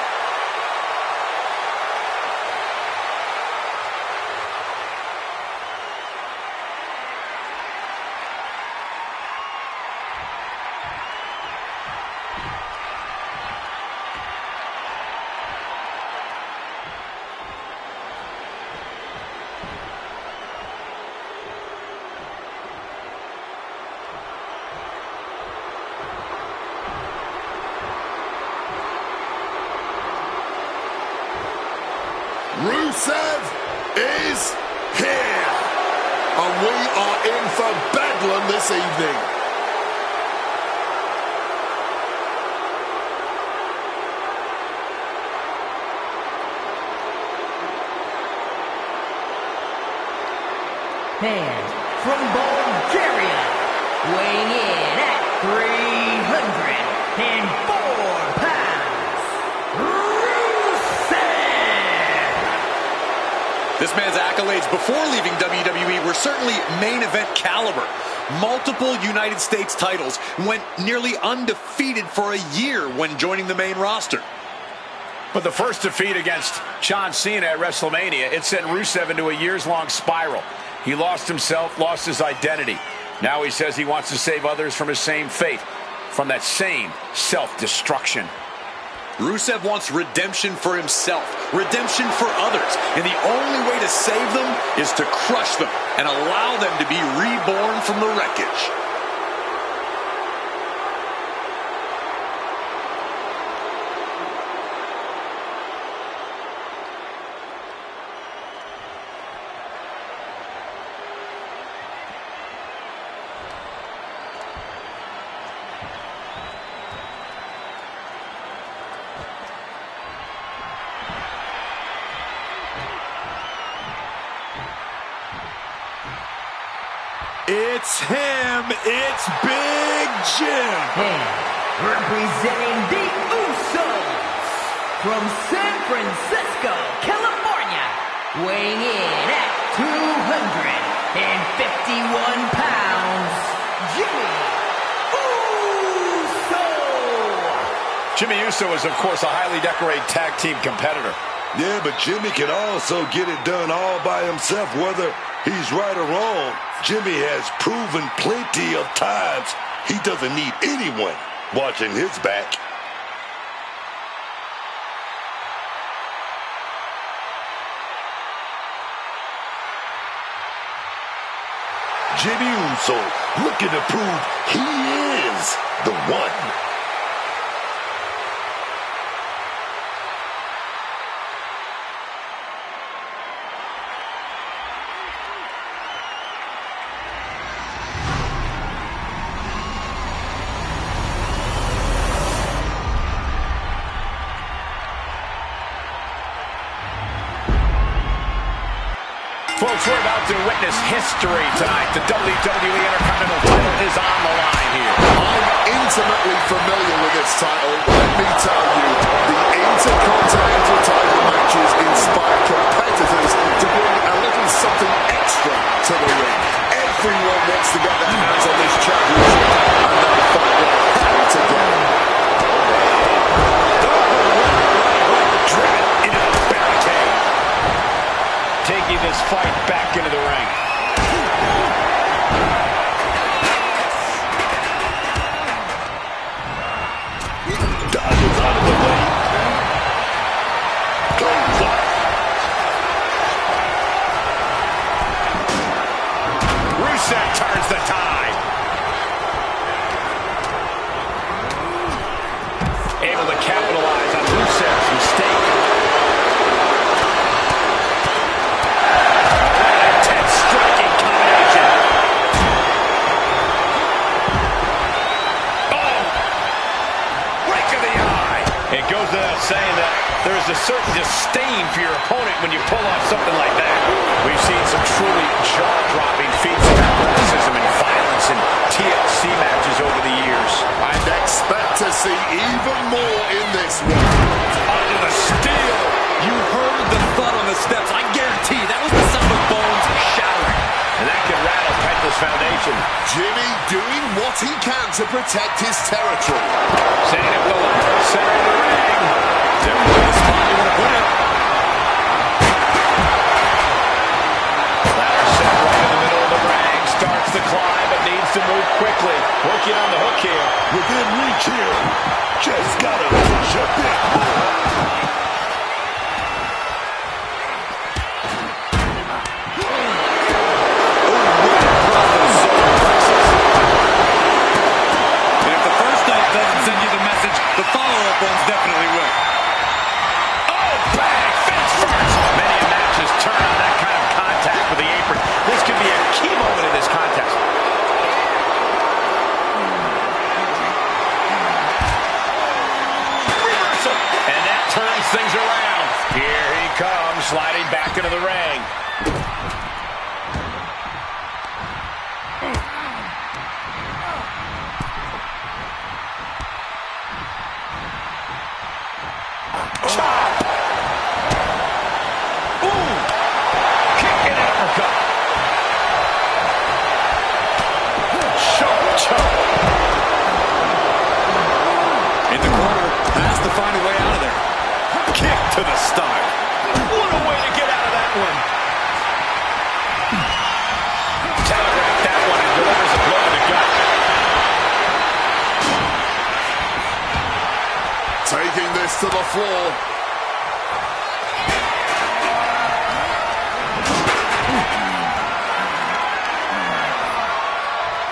Speaker 4: Rusev is here, and we are in for bedlam this evening.
Speaker 1: And from Bulgaria, weighing in at 304 pounds, Rusev!
Speaker 6: This man's accolades before leaving WWE were certainly main event caliber. Multiple United States titles, went nearly undefeated for a year when joining the main roster.
Speaker 3: But the first defeat against John Cena at WrestleMania, it sent Rusev into a years-long spiral. He lost himself, lost his identity. Now he says he wants to save others from his same fate, from that same self-destruction.
Speaker 6: Rusev wants redemption for himself, redemption for others, and the only way to save them is to crush them and allow them to be reborn from the wreckage. It's him, it's Big Jim.
Speaker 1: And representing the Usos from San Francisco, California, weighing in at 251 pounds, Jimmy Uso.
Speaker 3: Jimmy Uso is, of course, a highly decorated tag team competitor.
Speaker 5: Yeah, but Jimmy can also get it done all by himself, whether he's right or wrong. Jimmy has proven plenty of times he doesn't need anyone watching his back. Jimmy Uso looking to prove he is the one.
Speaker 2: Folks, we're about to witness history tonight. The WWE Intercontinental title is on the line here.
Speaker 4: I'm intimately familiar with this title. Let me tell you, the Intercontinental title matches inspire competitors to bring a little something extra to the ring. Everyone wants to get their hands on this championship, and they'll fight with hell to get it.
Speaker 2: Driven into the barricade. Taking this fight back into the ring.
Speaker 5: Dodges out of the way. Goes up.
Speaker 2: Rusev turns the tide. Able to capitalize on Rusev's mistake. Intense striking combination. Oh! Break of the eye. It goes without saying that there is a certain disdain for your opponent when you pull off something like that. We've seen some truly jaw-dropping feats of athleticism and violence in TLC matches over the years.
Speaker 4: And expect to see even more in this one.
Speaker 2: Under the steel.
Speaker 6: You heard the thud on the steps. I guarantee that was the sound of bones shattering.
Speaker 2: And that could rattle Penta's foundation.
Speaker 4: Jimmy doing what he can to protect his territory.
Speaker 2: Setting up the ladder, center of the ring. Different way spot you want to put it. Ladder set right in the middle of the ring. Starts the climb, but needs to move quickly. Working on the hook here.
Speaker 5: Within reach here. Just gotta push a bit more.
Speaker 6: And if the first night doesn't send you the message, the follow-up ones definitely will.
Speaker 2: Oh, bang! Face first. Many matches turn on that kind of contact with the apron. This could be a key moment in this contest. Reversal. And that turns things around. Here he comes, sliding back into the ring. Chop! Ooh! Kick and uppercut. Sharp chop.
Speaker 6: In the corner, has to find a way out of there. Kick to the stomach.
Speaker 2: What a way to get out of that one. Telegraph that one and delivers a blow to the gut.
Speaker 4: Taking this to the floor.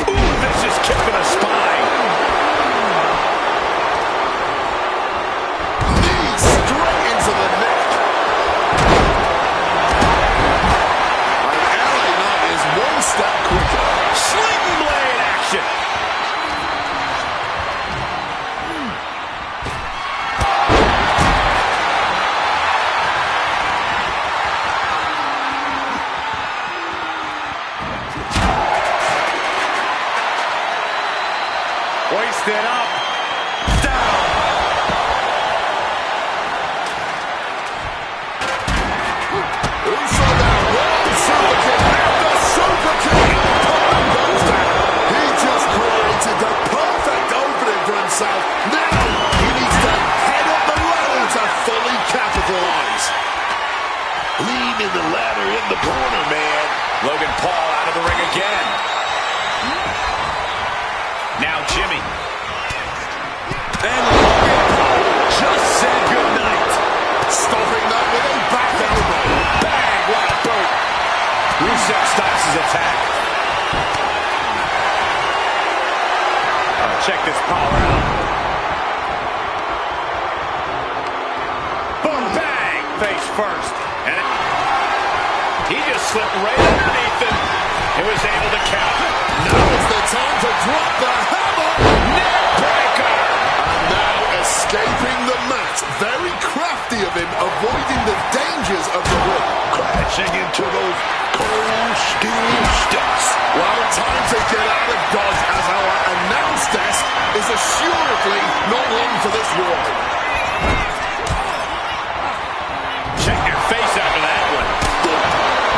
Speaker 2: Ooh, vicious kick to the spine.
Speaker 4: Knee straight into the neck. And LA Knight is one step quicker.
Speaker 2: Sling blade action.
Speaker 6: Hoisted up. Down.
Speaker 4: Uso down. One super kick. After super kick. Pop goes down. He just created the perfect opening for himself. Now he needs to head up the ladder to fully capitalize.
Speaker 5: Leaning the ladder in the corner, man.
Speaker 2: Logan Paul out of the ring again. Now Jimmy.
Speaker 6: And Logan Paul just said goodnight.
Speaker 4: Stopping that with a back elbow.
Speaker 2: Bang! What a boot. Rusev stops his attack.
Speaker 6: Check this power out.
Speaker 2: Boom! Bang! Face first. And he just slipped right underneath him and was able to count.
Speaker 4: Now is the time to drop the hammer.
Speaker 2: Neck breaker.
Speaker 4: And now escaping the mat. Very crafty of him, avoiding the dangers of the ring.
Speaker 5: Crashing into those
Speaker 4: for this war.
Speaker 3: Check your face after that one.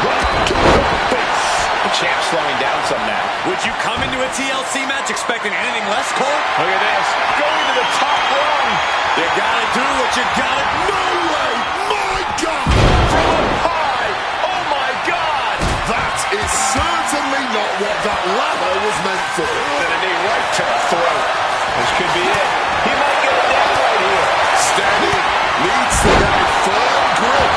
Speaker 5: Right to the face.
Speaker 3: The champ slowing down some now.
Speaker 6: Would you come into a TLC match expecting anything less, Cole?
Speaker 3: Look at this. Going to the top rung.
Speaker 6: You gotta do what you gotta.
Speaker 4: No way! My God!
Speaker 3: From high. Oh, my God.
Speaker 4: That is certainly not what that ladder was meant for.
Speaker 3: And a knee right to the throat. This could be it. He might get it down right here.
Speaker 4: Steady, needs to get a firm grip.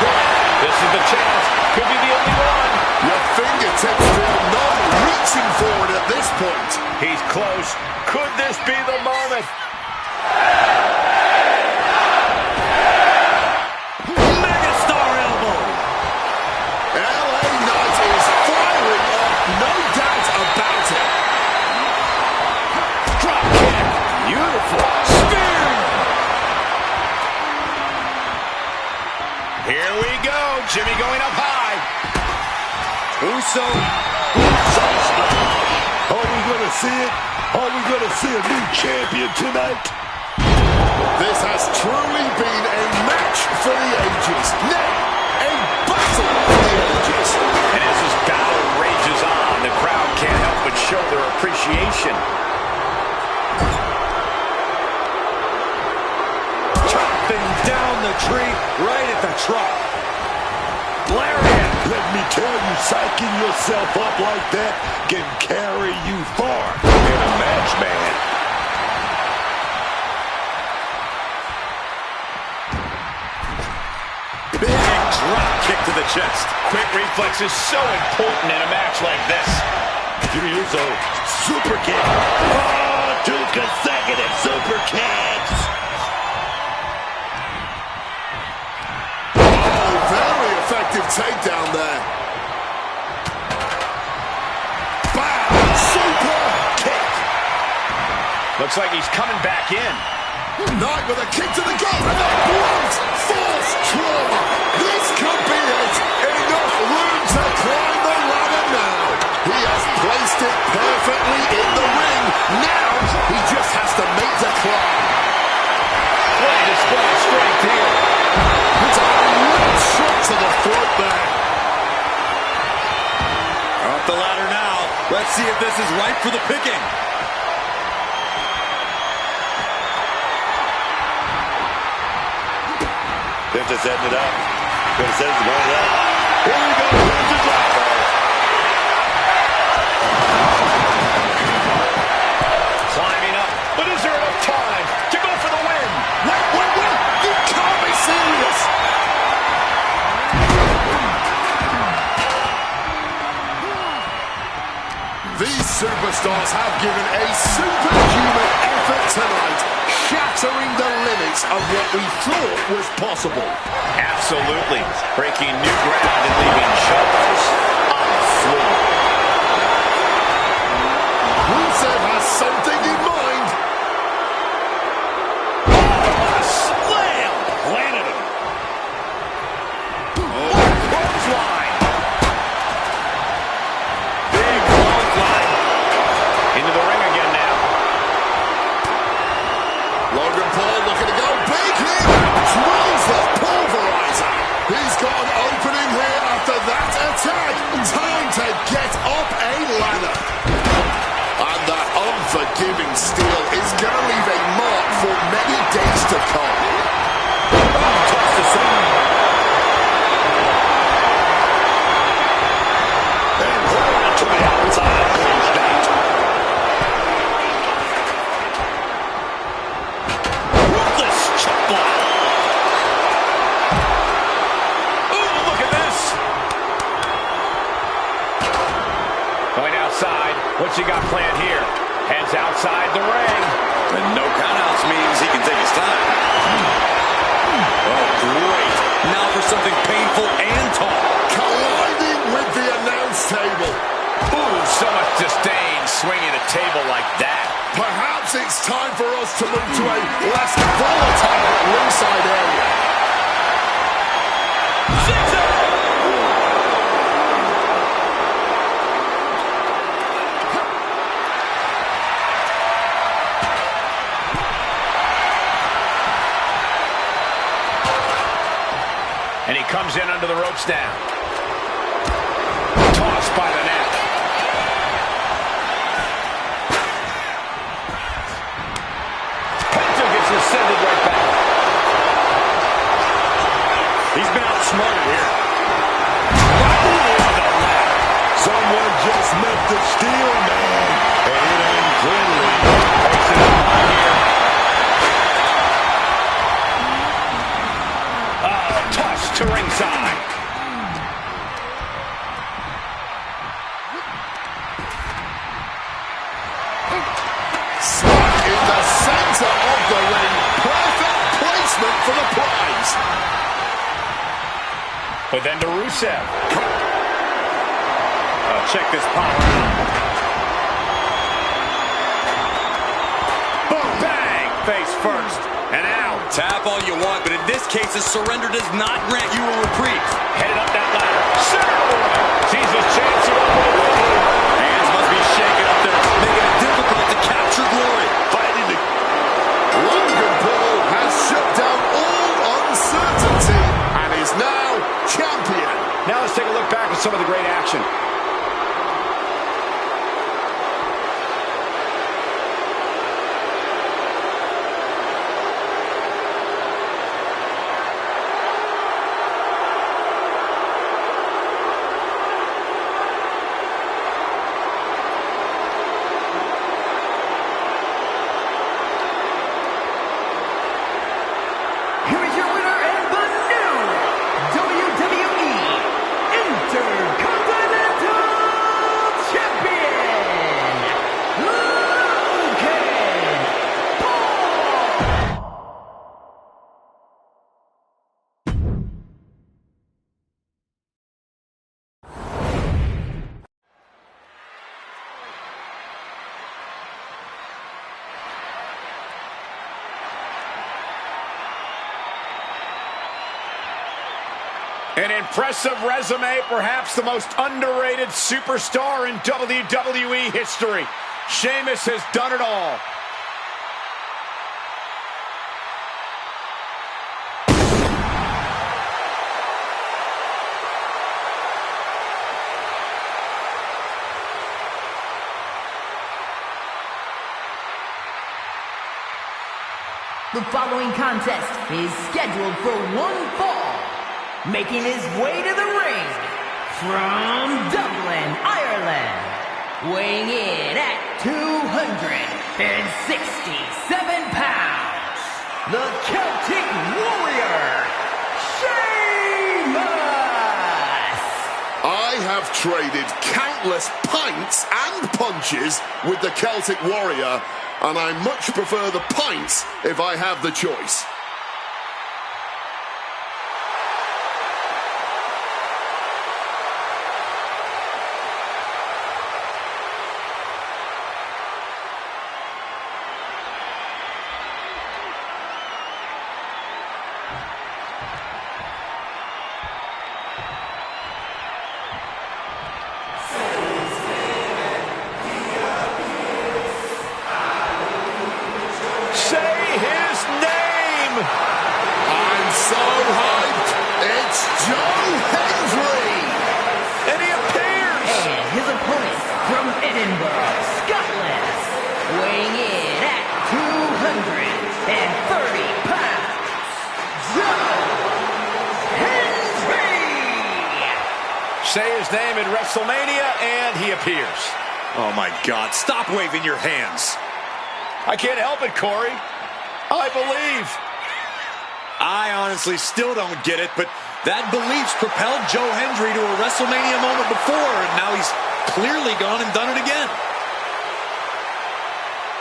Speaker 3: This is the chance. Could be the only one.
Speaker 4: Your fingertips feel numb, reaching for it at this point.
Speaker 3: He's close. Could this be the moment?
Speaker 6: Megastar elbow.
Speaker 4: LA Knight is firing up, no doubt about it.
Speaker 3: Drop kick. Beautiful.
Speaker 6: Spear.
Speaker 3: Here we go. Jimmy going up high.
Speaker 6: Uso.
Speaker 5: Are we gonna see it? Are we gonna see a new champion tonight?
Speaker 4: This has truly been a match for the ages. Nay, a battle for the ages.
Speaker 3: And as this battle rages on, the crowd can't help but show their appreciation.
Speaker 6: Chopping down the tree right at the trunk. Lariat.
Speaker 5: Let me tell you, psyching yourself up like that can carry you far in a match, man.
Speaker 3: Big drop kick to the chest. Quick reflex is so important in a match like this.
Speaker 5: Jimmy Uso, super kick. Oh, 2 consecutive super kicks.
Speaker 4: Very effective takedown there. Bam! Super kick.
Speaker 3: Looks like he's coming back in.
Speaker 4: Knight with a kick to the gut and a blunt force trauma. This could be it. Enough room to climb the ladder now. He has placed it perfectly in the ring. Now he just has to make the climb.
Speaker 3: What a display of strength here.
Speaker 4: It's a great shot to the throat there.
Speaker 6: Up the ladder now. Let's see if this is ripe for the picking.
Speaker 5: They're just setting it up. Gonna set it up. Here we go. Here's the driver.
Speaker 3: Climbing up. But is there enough time to go for the win?
Speaker 4: Wait. You can't be serious. These superstars have given a superhuman effort tonight, shattering the limits of what we thought was possible.
Speaker 3: Absolutely. Breaking new ground and leaving shoulders on the floor.
Speaker 4: Rusev has something in mind.
Speaker 3: Oh, a slam! Planted him. Oh, clothesline. Big clothesline. Into the ring again now.
Speaker 4: Logan Paul looking to go big here. Drills the pulverizer. He's got an opening here after that attack. Time to get up a ladder. And that unforgiving steel is going to leave a mark for many days to come.
Speaker 3: Toss aside.
Speaker 5: And rolling to the outside. Comes that.
Speaker 3: Ruthless chop block. Ooh, look at this. Going outside. What's he got planned here? Heads outside the ring.
Speaker 6: And no countouts means he can take his time. Oh, great. Now for something painful and tall.
Speaker 4: Colliding with the announce table.
Speaker 3: Ooh, so much disdain swinging a table like that.
Speaker 4: Perhaps it's time for us to move to a less volatile ringside area.
Speaker 3: comes in under the ropes now. Tossed by the neck. Penta gets ascended right back.
Speaker 6: He's been outsmarted here.
Speaker 5: Someone just met the steel, man, and it ain't friendly.
Speaker 3: Takes it up right here. Toss to ringside.
Speaker 4: Stuck in the center of the ring. Perfect placement for the prize.
Speaker 3: But then to Rusev.
Speaker 6: Check this power out.
Speaker 3: Boom, bang.
Speaker 6: Face first. And out. Tap all you want, but in this case, a surrender does not grant you a reprieve.
Speaker 3: Headed up that ladder. Center. Sees his chance to run with the lead.
Speaker 6: Hands must be shaking up there, making it difficult to capture glory.
Speaker 4: Fighting the Logan Paul has shut down all uncertainty and is now champion.
Speaker 3: Now let's take a look back at some of the great action.
Speaker 1: Here is your winner and the new WWE Intercontinental Champion, Logan Paul!
Speaker 3: An impressive resume, perhaps the most underrated superstar in WWE history. Sheamus has done it all.
Speaker 1: The following contest is scheduled for one fall. Making his way to the ring from Dublin, Ireland, weighing in at 267 pounds, the Celtic Warrior, Sheamus!
Speaker 4: I have traded countless pints and punches with the Celtic Warrior, and I much prefer the pints if I have the choice.
Speaker 3: Say his name in WrestleMania, and he appears.
Speaker 6: Oh, my God. Stop waving your hands.
Speaker 3: I can't help it, Corey. I believe.
Speaker 6: I honestly still don't get it, but that belief's propelled Joe Hendry to a WrestleMania moment before, and now he's clearly gone and done it again.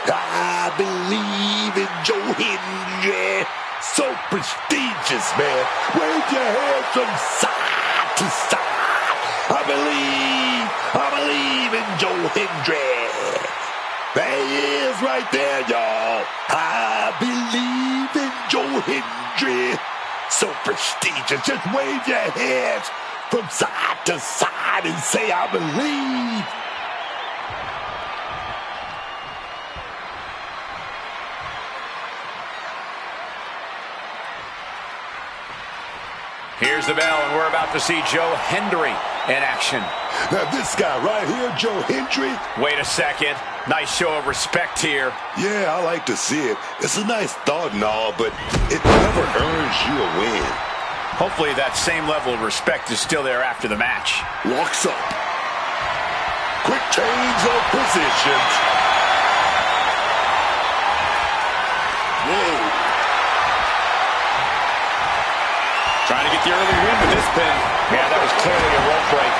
Speaker 5: I believe in Joe Hendry. So prestigious, man. Wave your hands from side to side. I believe in Joe Hendry. There he is right there, y'all. I believe in Joe Hendry. So prestigious. Just wave your hands from side to side and say, I believe.
Speaker 2: Here's the bell, and we're about to see Joe Hendry in action.
Speaker 5: Now this guy right here, Joe Hendry.
Speaker 2: Wait a second. Nice show of respect here.
Speaker 5: Yeah, I like to see it. It's a nice thought and all, but it never earns you a win.
Speaker 2: Hopefully that same level of respect is still there after the match.
Speaker 4: Locks up.
Speaker 5: Quick change of positions.
Speaker 4: Whoa.
Speaker 6: Trying to get the early win with this pin.
Speaker 2: Yeah, that was clearly a rope break.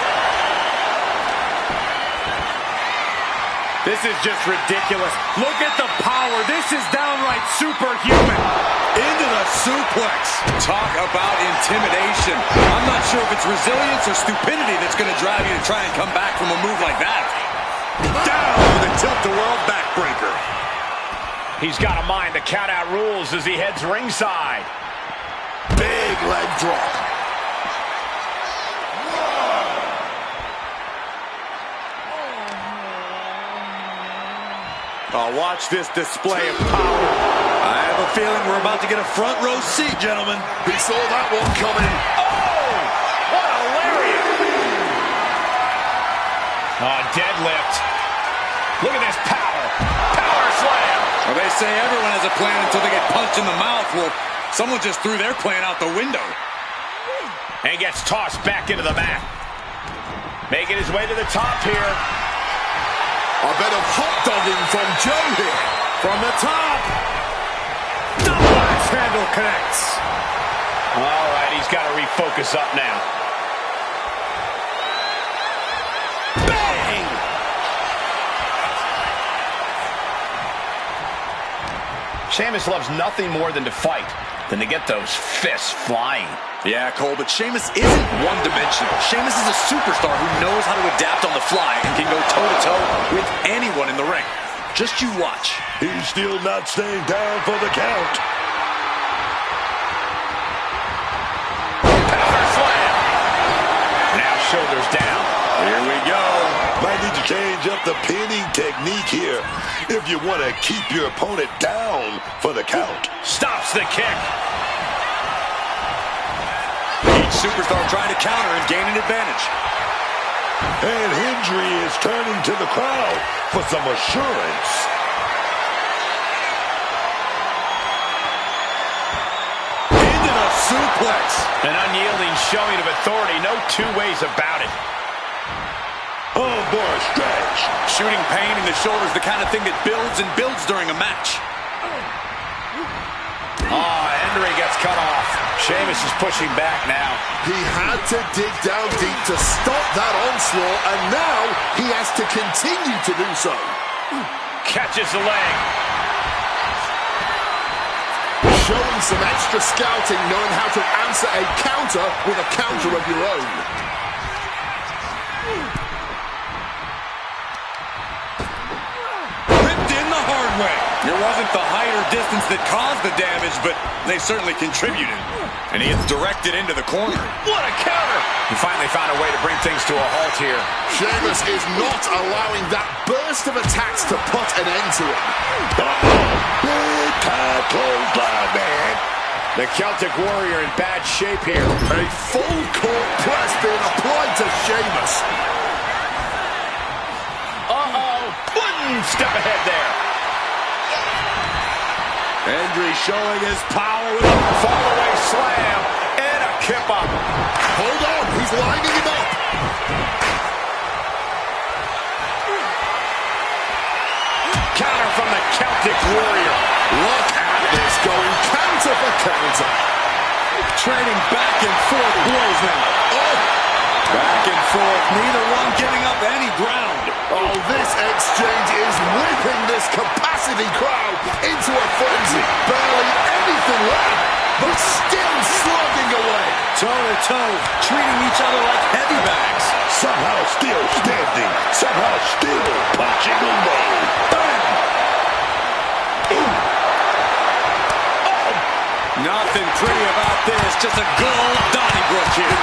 Speaker 6: This is just ridiculous. Look at the power. This is downright superhuman. Into the suplex. Talk about intimidation. I'm not sure if it's resilience or stupidity that's going to drive you to try and come back from a move like that. Down with a tilt-the-world backbreaker.
Speaker 2: He's got to mind the count-out rules as he heads ringside.
Speaker 4: Big leg drop.
Speaker 6: Oh, watch this display of power. I have a feeling we're about to get a front row seat, gentlemen.
Speaker 4: He saw that one coming.
Speaker 2: Oh, what a lariat. Oh, deadlift. Look at this power. Power slam.
Speaker 6: Well, they say everyone has a plan until they get punched in the mouth. Well, someone just threw their plan out the window.
Speaker 2: And gets tossed back into the mat. Making his way to the top here.
Speaker 4: A bit of hot dogging from Joe here.
Speaker 6: From the top. Double axe handle connects.
Speaker 2: All right, he's got to refocus up now.
Speaker 6: Bang!
Speaker 2: Sheamus loves nothing more than to fight, than to get those fists flying.
Speaker 6: Yeah, Cole, but Sheamus isn't one-dimensional. Sheamus is a superstar who knows how to adapt on the fly and can go toe-to-toe with anyone in the ring. Just you watch.
Speaker 5: He's still not staying down for the count.
Speaker 2: Power slam. Now shoulders down.
Speaker 6: Here we go.
Speaker 5: Might need to change up the pinning technique here if you want to keep your opponent down for the count.
Speaker 2: Stops the kick.
Speaker 6: Each superstar trying to counter and gain an advantage.
Speaker 5: And Hendry is turning to the crowd for some assurance.
Speaker 6: Into the suplex.
Speaker 2: An unyielding showing of authority. No two ways about it.
Speaker 5: Oh, boy, stretch.
Speaker 6: Shooting pain in the shoulder is the kind of thing that builds and builds during a match.
Speaker 2: Oh, Hendry gets cut off. Sheamus is pushing back now.
Speaker 4: He had to dig down deep to stop that onslaught, and now he has to continue to do so.
Speaker 2: Catches the leg.
Speaker 4: Showing some extra scouting, knowing how to answer a counter with a counter of your own.
Speaker 6: Ripped in the hard way. It wasn't the height or distance that caused the damage, but they certainly contributed. And he gets directed into the corner.
Speaker 2: What a counter! He finally found a way to bring things to a halt here.
Speaker 4: Sheamus is not allowing that burst of attacks to put an end to it.
Speaker 5: Big time clothesline, man.
Speaker 2: The Celtic Warrior in bad shape here.
Speaker 4: A full court press being applied to Sheamus.
Speaker 2: Uh-oh. One step ahead there.
Speaker 6: Hendry showing his power with a
Speaker 2: Fallaway slam and a kip up.
Speaker 4: Hold on, he's lining him up.
Speaker 2: Counter from the Celtic Warrior.
Speaker 4: Look at this, going counter for counter.
Speaker 6: trading back and forth blows now.
Speaker 4: Oh!
Speaker 6: Back and forth, neither one giving up any ground.
Speaker 4: Oh, this exchange is whipping this capacity crowd into a frenzy. Barely anything left, but still slugging away.
Speaker 6: Toe-to-toe, treating each other like heavy bags.
Speaker 5: Somehow still standing, somehow still punching away. Bam!
Speaker 6: Nothing pretty about this, just a good old Donnybrook here.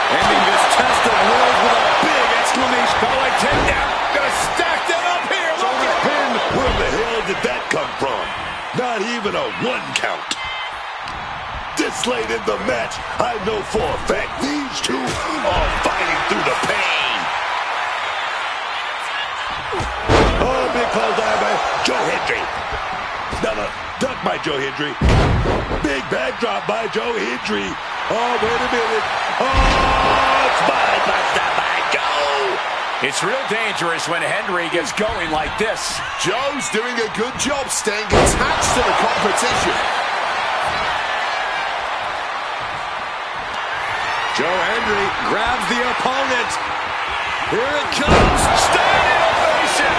Speaker 6: Ending this test of words with a big exclamation.
Speaker 2: Double leg takedown. Gonna stack that up here. Look at
Speaker 5: Pin, where the hell did that come from? Not even a 1 count. This late in the match, I know for a fact these two are fighting through the pain. Oh, because I'm a Joe Hendry. No, duck by Joe Hendry. Big backdrop by Joe Hendry. Oh, wait a minute. Oh, it's by Joe.
Speaker 2: It's real dangerous when Hendry gets going like this.
Speaker 4: Joe's doing a good job staying attached to the competition.
Speaker 6: Joe Hendry grabs the opponent. Here it comes. Standing ovation.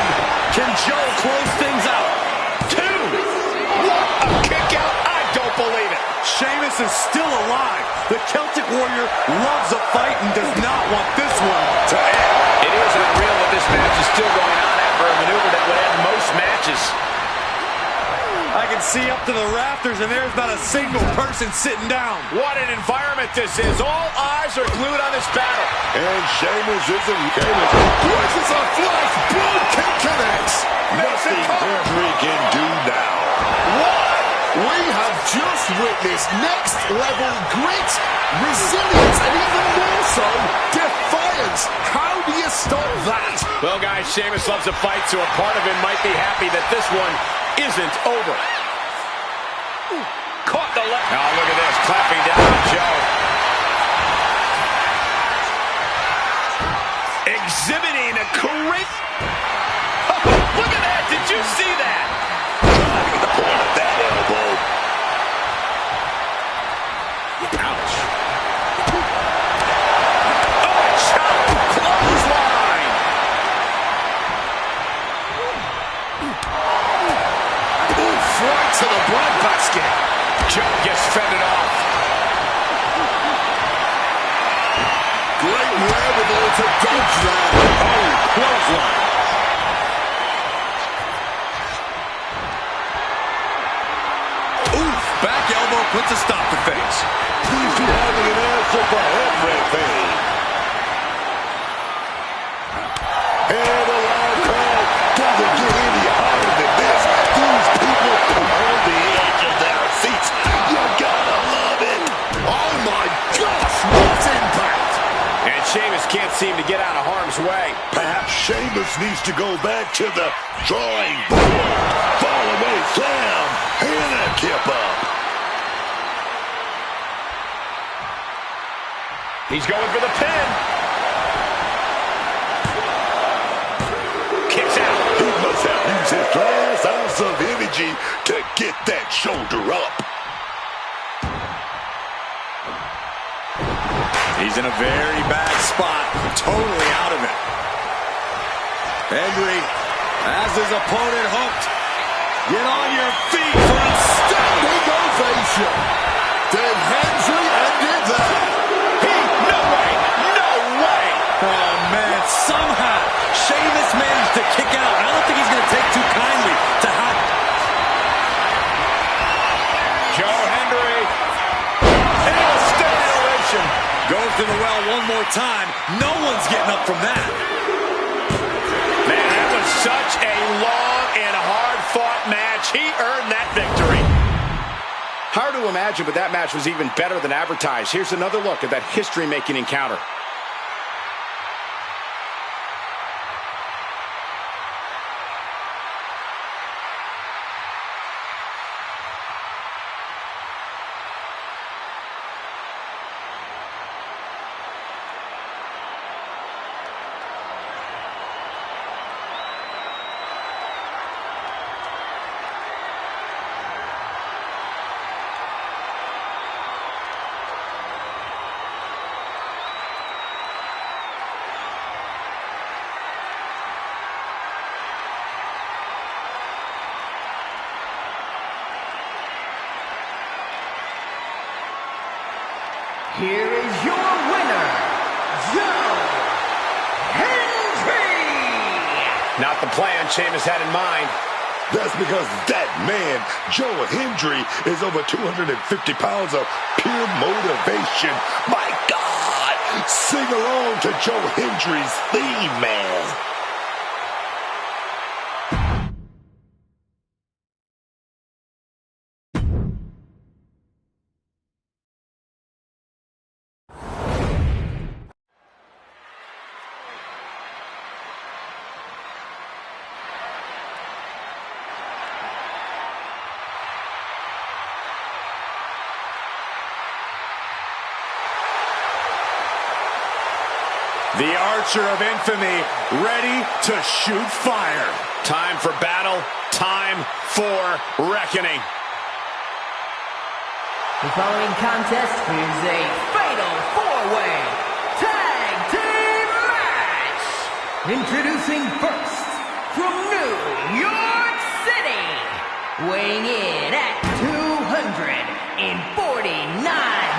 Speaker 6: Can Joe close things out? 2.
Speaker 2: What a kick out. I don't believe it.
Speaker 6: Sheamus is still alive. The Celtic Warrior loves a fight and does not want this one to end.
Speaker 2: It is unreal that this match is still going on after a maneuver that would end most matches.
Speaker 6: I can see up to the rafters, and there's not a single person sitting down.
Speaker 2: What an environment this is. All eyes are glued on this battle.
Speaker 5: And Sheamus isn't Sheamus.
Speaker 4: Places a flash. Blood kick connects.
Speaker 5: Nothing Hendry can do now.
Speaker 4: What? We have just witnessed next level grit, resilience, and even more so, defiance. How do you stop that?
Speaker 2: Well, guys, Sheamus loves a fight, so a part of him might be happy that this one isn't over. Caught the left. Oh, look at this, clapping down on Joe. Exhibiting a great... Oh, look at that, did you see that?
Speaker 5: Trying to get the point of that elbow.
Speaker 2: Ouch. Oh, chop! Clothesline!
Speaker 4: Oof, right to the breadbasket.
Speaker 2: Joe gets fended off.
Speaker 4: Great wherewithal to dodge that.
Speaker 2: Oh, clothesline.
Speaker 6: Back elbow puts a stop to things.
Speaker 5: Please do having an answer for everything. And a loud crowd doesn't get any hotter than this. These people are on the edge of their seats. You gotta love it.
Speaker 4: Oh my gosh, what impact!
Speaker 2: And Sheamus can't seem to get out of harm's way.
Speaker 5: Perhaps Sheamus needs to go back to the drawing board. Fall away slam and a kip up.
Speaker 2: He's going for the pin. Kicks out.
Speaker 5: He must have used his last ounce of energy to get that shoulder up.
Speaker 6: He's in a very bad spot. Totally out of it. Hendry has his opponent hooked. Get on your feet for a
Speaker 4: Standing ovation. Then Hendry ended there.
Speaker 2: No way. No way.
Speaker 6: Oh, man. Somehow, Sheamus managed to kick out. I don't think he's going to take too kindly to how...
Speaker 2: Joe Hendry. And a standing ovation.
Speaker 6: Goes to the well one more time. No one's getting up from that.
Speaker 2: Man, that was such a long and hard-fought match. He earned that victory. Hard to imagine, but that match was even better than advertised. Here's another look at that history-making encounter.
Speaker 1: Here is your winner, Joe Hendry!
Speaker 2: Not the plan Sheamus had in mind.
Speaker 5: That's because that man, Joe Hendry, is over 250 pounds of pure motivation. My God! Sing along to Joe Hendry's theme, man.
Speaker 6: The Archer of Infamy, ready to shoot fire.
Speaker 3: Time for battle, time for reckoning.
Speaker 1: The following contest is a fatal four-way tag team match. Introducing first, from New York City, weighing in at 249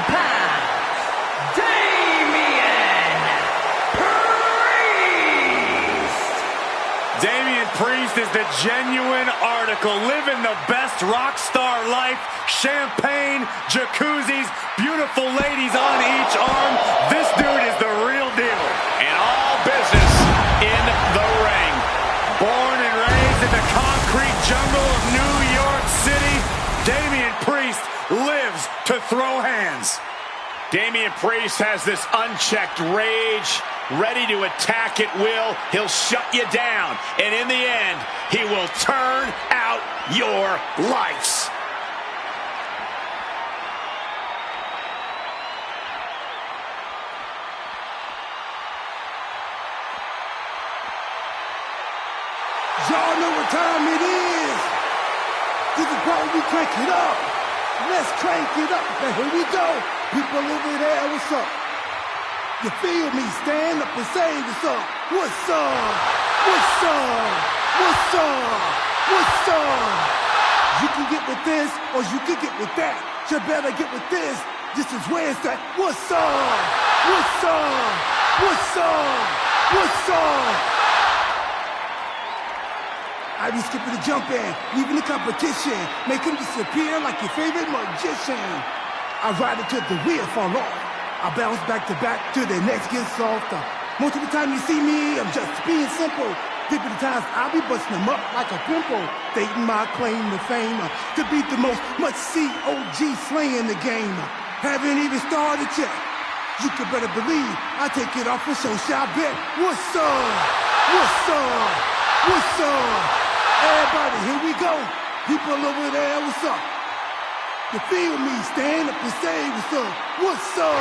Speaker 1: pounds,
Speaker 6: Damian Priest is the genuine article, living the best rock star life. Champagne, jacuzzis, beautiful ladies on each arm. This dude is the real deal.
Speaker 3: And all business in the ring.
Speaker 6: Born and raised in the concrete jungle of New York City, Damian Priest lives to throw hands.
Speaker 3: Damian Priest has this unchecked rage, ready to attack at will. He'll shut you down, and in the end, he will turn out your lights.
Speaker 7: Y'all know what time it is. This is why we crank it up. Let's crank it up. Now here we go. People over there, what's up? You feel me? Stand up and say what's up. What's up? What's up? What's up? What's up? You can get with this or you can get with that. You better get with this. This is where it's at. What's up? What's up? What's up? What's up? I be skipping the jump in, leaving the competition, make him disappear like your favorite magician. I ride until the wheel fall off. I bounce back to back till the next gets softer. Most of the time you see me, I'm just being simple. Different times I'll be busting them up like a pimple. Stating my claim to fame, to be the most must-see OG slaying the game. Haven't even started yet. You could better believe I take it off for show, shall bet. What's up? What's up? What's up? Everybody, here we go. People over there, what's up? You feel me? Stand up and say what's up. What's up?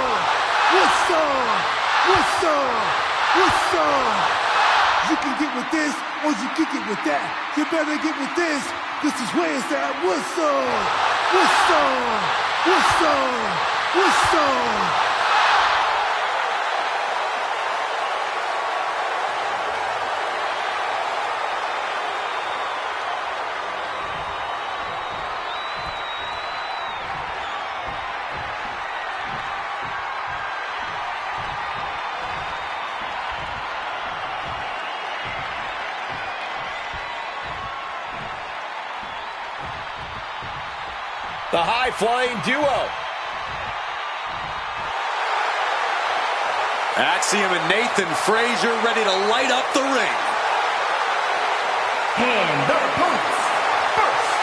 Speaker 7: What's up? What's up? What's up? You can get with this or you can get with that. You better get with this. This is where it's at. What's up? What's up? What's up? What's up?
Speaker 3: The high-flying duo.
Speaker 6: Axiom and Nathan Frazier ready to light up the ring.
Speaker 1: And their opponents, first,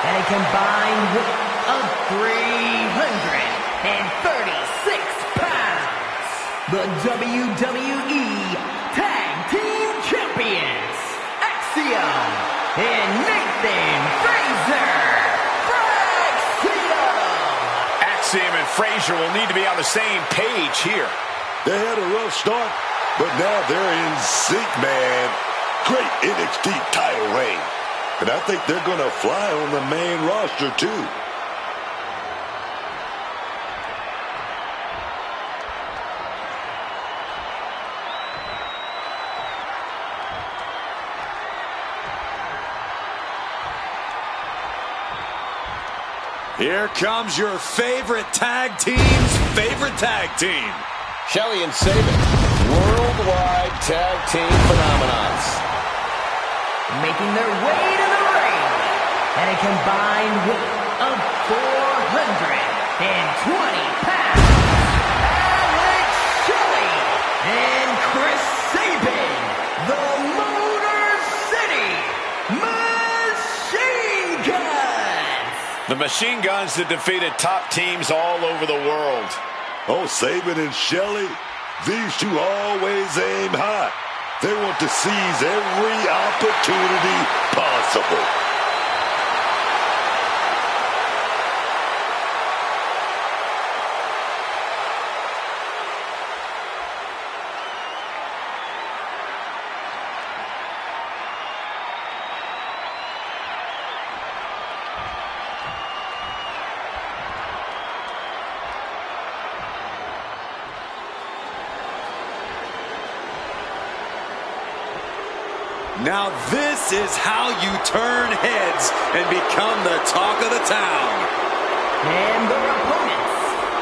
Speaker 1: at a combined weight of 336 pounds, the WWE Tag Team Champions, Axiom and Nathan Frazier.
Speaker 3: Axiom and Frazier will need to be on the same page here.
Speaker 5: They had a rough start, but now they're in sync, man. Great NXT title reign. And I think they're going to fly on the main roster, too.
Speaker 6: Here comes your favorite tag team's favorite tag team.
Speaker 3: Shelly and Sabin, worldwide tag team phenomenons.
Speaker 1: Making their way to the ring at a combined weight of 420 pounds, Alex Shelley and Chris Sabin, the Motor City Machine Guns.
Speaker 3: The Machine Guns that defeated top teams all over the world.
Speaker 5: Oh, Sabin and Shelley, these two always aim high. They want to seize every opportunity possible.
Speaker 6: Now this is how you turn heads and become the talk of the town.
Speaker 1: And their opponents,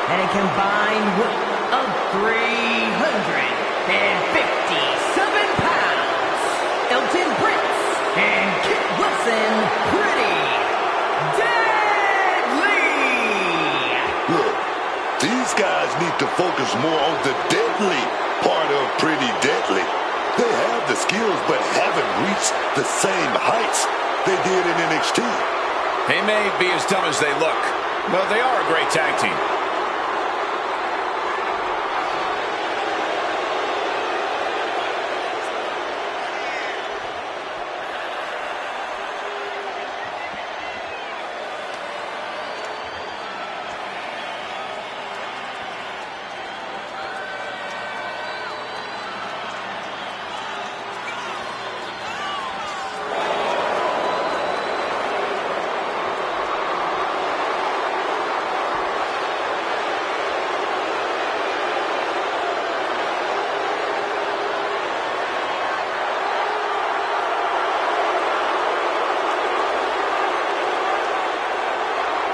Speaker 1: at a combined weight of 357 pounds, Elton Prince and Kit Wilson, Pretty Deadly.
Speaker 5: Look, these guys need to focus more on the deadly part of Pretty Deadly. They have the skills, but haven't reached the same heights they did in NXT.
Speaker 3: They may be as dumb as they look, but they are a great tag team.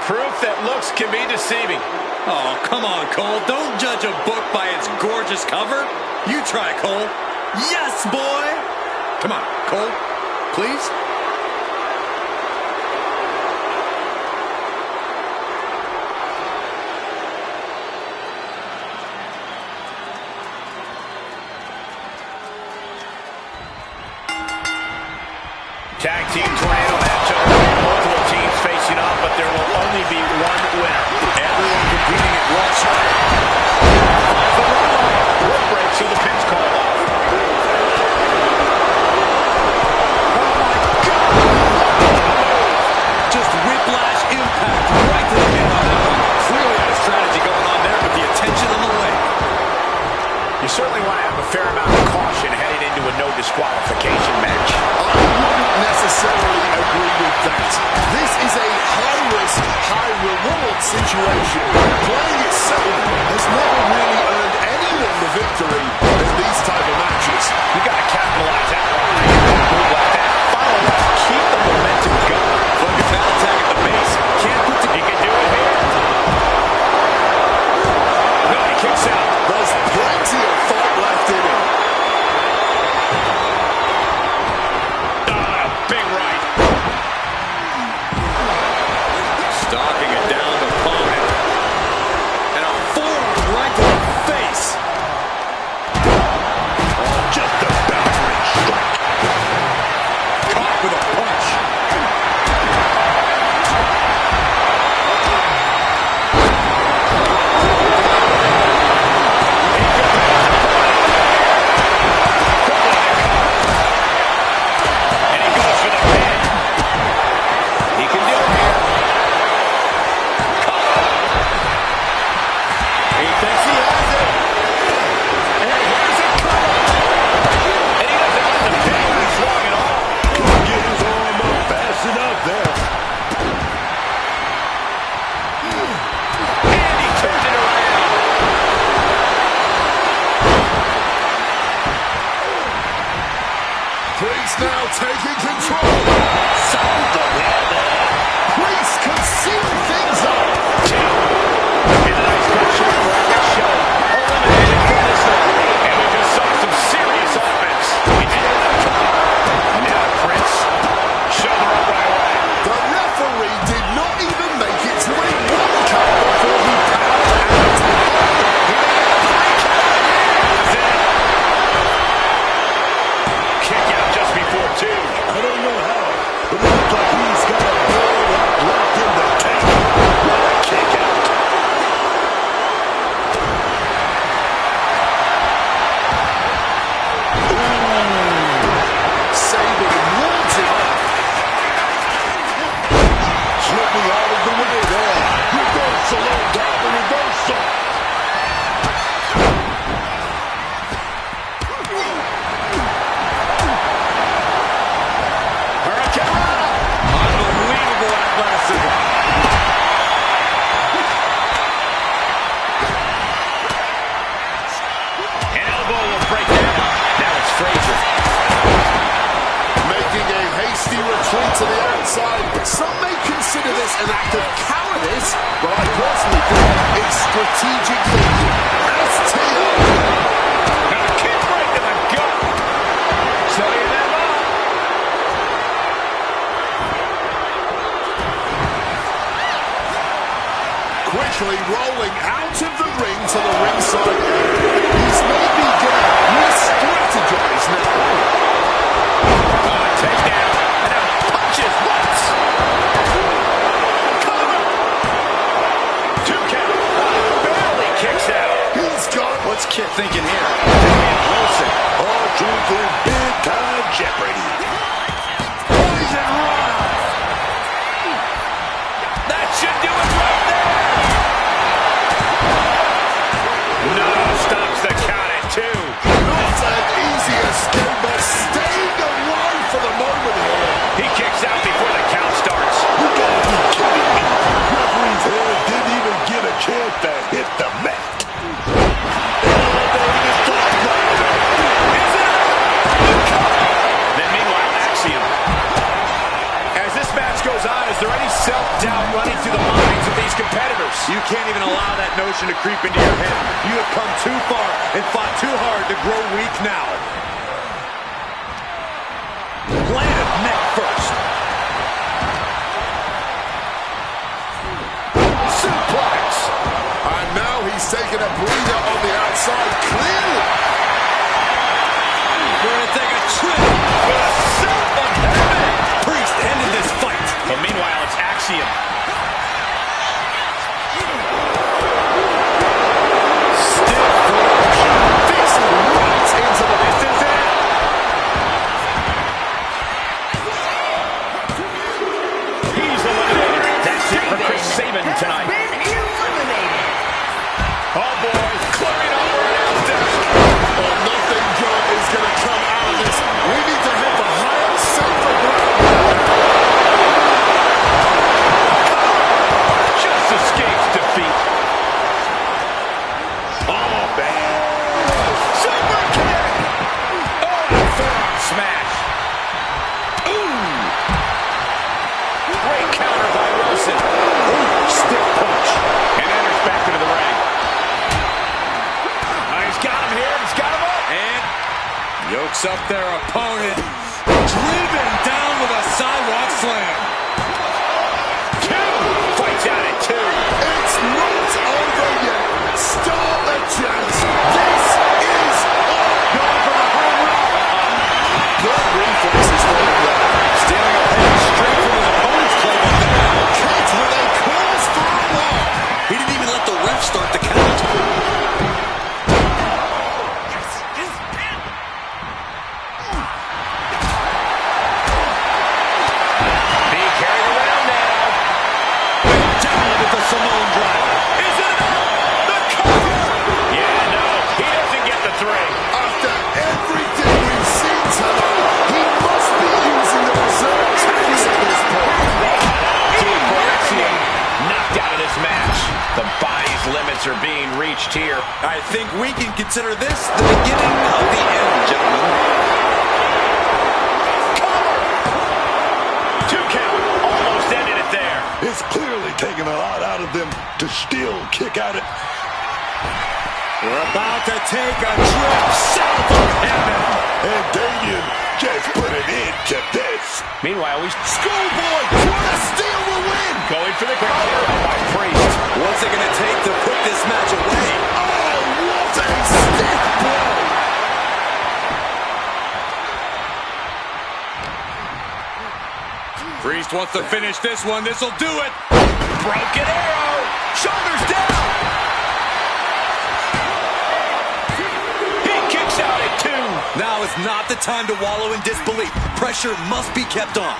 Speaker 3: Proof that looks can be deceiving.
Speaker 6: Oh, come on, Cole. Don't judge a book by its gorgeous cover. You try, Cole. Yes, boy! Come on, Cole. Please?
Speaker 3: Tag team tornado matchup. Multiple teams facing off, but there will only be one winner. Everyone competing at Raw side. The rope breaks, so the pin's called off.
Speaker 6: Oh, my God! Just whiplash impact right to the head on that one. Clearly had a strategy going on there with the attention on the way.
Speaker 3: You certainly want to have a fair amount of caution heading into a no disqualification match.
Speaker 4: I wouldn't necessarily agree with that. This is a high-risk, high-reward situation. Playing it safe has never really earned anyone the victory in these type of matches.
Speaker 3: You got to capitalize that one. Move like that. Follow up. Keep the momentum going.
Speaker 6: Look at that attack at the base. Can't put the...
Speaker 3: He can do it here. No, he kicks out.
Speaker 4: There's plenty of fight left in him.
Speaker 3: Big right.
Speaker 6: Stalking a downed opponent. And a forearm right to the face.
Speaker 5: Just a battering strike.
Speaker 4: Well, I personally think it's strategically STO.
Speaker 2: And a kick right to the gut. Setting them up.
Speaker 4: Quickly rolling out of the ring to the ringside area. He's maybe going to re-strategize now.
Speaker 2: Takedown. And now punches once. Cover. 2 count. Barely kicks out.
Speaker 4: He's got...
Speaker 6: What's Kit thinking here? Wilson.
Speaker 5: R-Truth in big-time jeopardy.
Speaker 2: Poison run. That should do it right there. No, stops the count at 2.
Speaker 4: Not an easy escape, but staying alive for the moment here.
Speaker 2: He kicks out before the count starts.
Speaker 5: You gotta be kidding me. Referee's head didn't even get a chance to hit the mat.
Speaker 2: Then meanwhile, Axiom. As this match goes on, is there any self-doubt running through the minds of these competitors?
Speaker 6: You can't even allow that notion to creep into your head. You have come too far and fought too hard to grow weak now. Planted neck first.
Speaker 2: Suplex.
Speaker 4: And now he's taking a breather on the outside, clearly.
Speaker 6: We're going to take a trip for the self of heaven. Priest ended this fight.
Speaker 2: But meanwhile, it's Axiom.
Speaker 6: Stiff push.
Speaker 4: This right into the
Speaker 2: This is it. He's eliminated. That's it for Chris Sabin tonight.
Speaker 1: Been eliminated.
Speaker 2: Oh boy, clearing over an announce desk.
Speaker 4: Well, nothing good is going to come out of this. We need to hit the higher, safer ground.
Speaker 2: Just escapes defeat.
Speaker 5: Oh, man.
Speaker 2: Super kick. Oh, and forearm smash. Ooh. Great counter by Wilson. Ooh, stiff punch. And enters back into the ring. He's got him here. He's got him up.
Speaker 6: And yokes up their opponent. Driven down with a sidewalk slam.
Speaker 2: 2. Fights out at 2.
Speaker 4: It's not over yet. Start the chance. This is
Speaker 6: Going for the home run.
Speaker 4: good reflexes for him there.
Speaker 6: Stealing a punch straight from his opponent's club on there.
Speaker 4: Kicked with a cause for alarm.
Speaker 6: He didn't even let the ref start the count.
Speaker 2: Being carried around now.
Speaker 6: Down with the Samoan driver.
Speaker 2: Is it enough? The cover. Yeah, no. He doesn't get the 3.
Speaker 4: After everything we've seen tonight, he must be using the reserve tanks at this point.
Speaker 2: Knocked out of this match. The body's limits are being reached here.
Speaker 6: I think we can consider this the beginning of the end, gentlemen.
Speaker 2: Cover. 2 count. Almost ended it there.
Speaker 5: It's clearly taking a lot out of them to still kick out it.
Speaker 6: We're about to take a trip south of heaven.
Speaker 5: And Damien just put an end to this.
Speaker 2: Meanwhile, we
Speaker 4: Schoolboy trying to steal the win.
Speaker 2: going for the ground by Priest.
Speaker 6: What's it going to take to put this match away?
Speaker 4: Oh, what a stiff blow.
Speaker 6: Priest wants to finish this one. This'll do it.
Speaker 2: Broken arrow. Shoulders down. He kicks out at 2.
Speaker 6: Now is not the time to wallow in disbelief. Pressure must be kept on.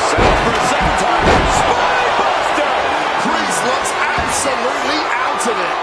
Speaker 5: Set up for a second time. Spy Buster.
Speaker 4: Priest looks absolutely out of it.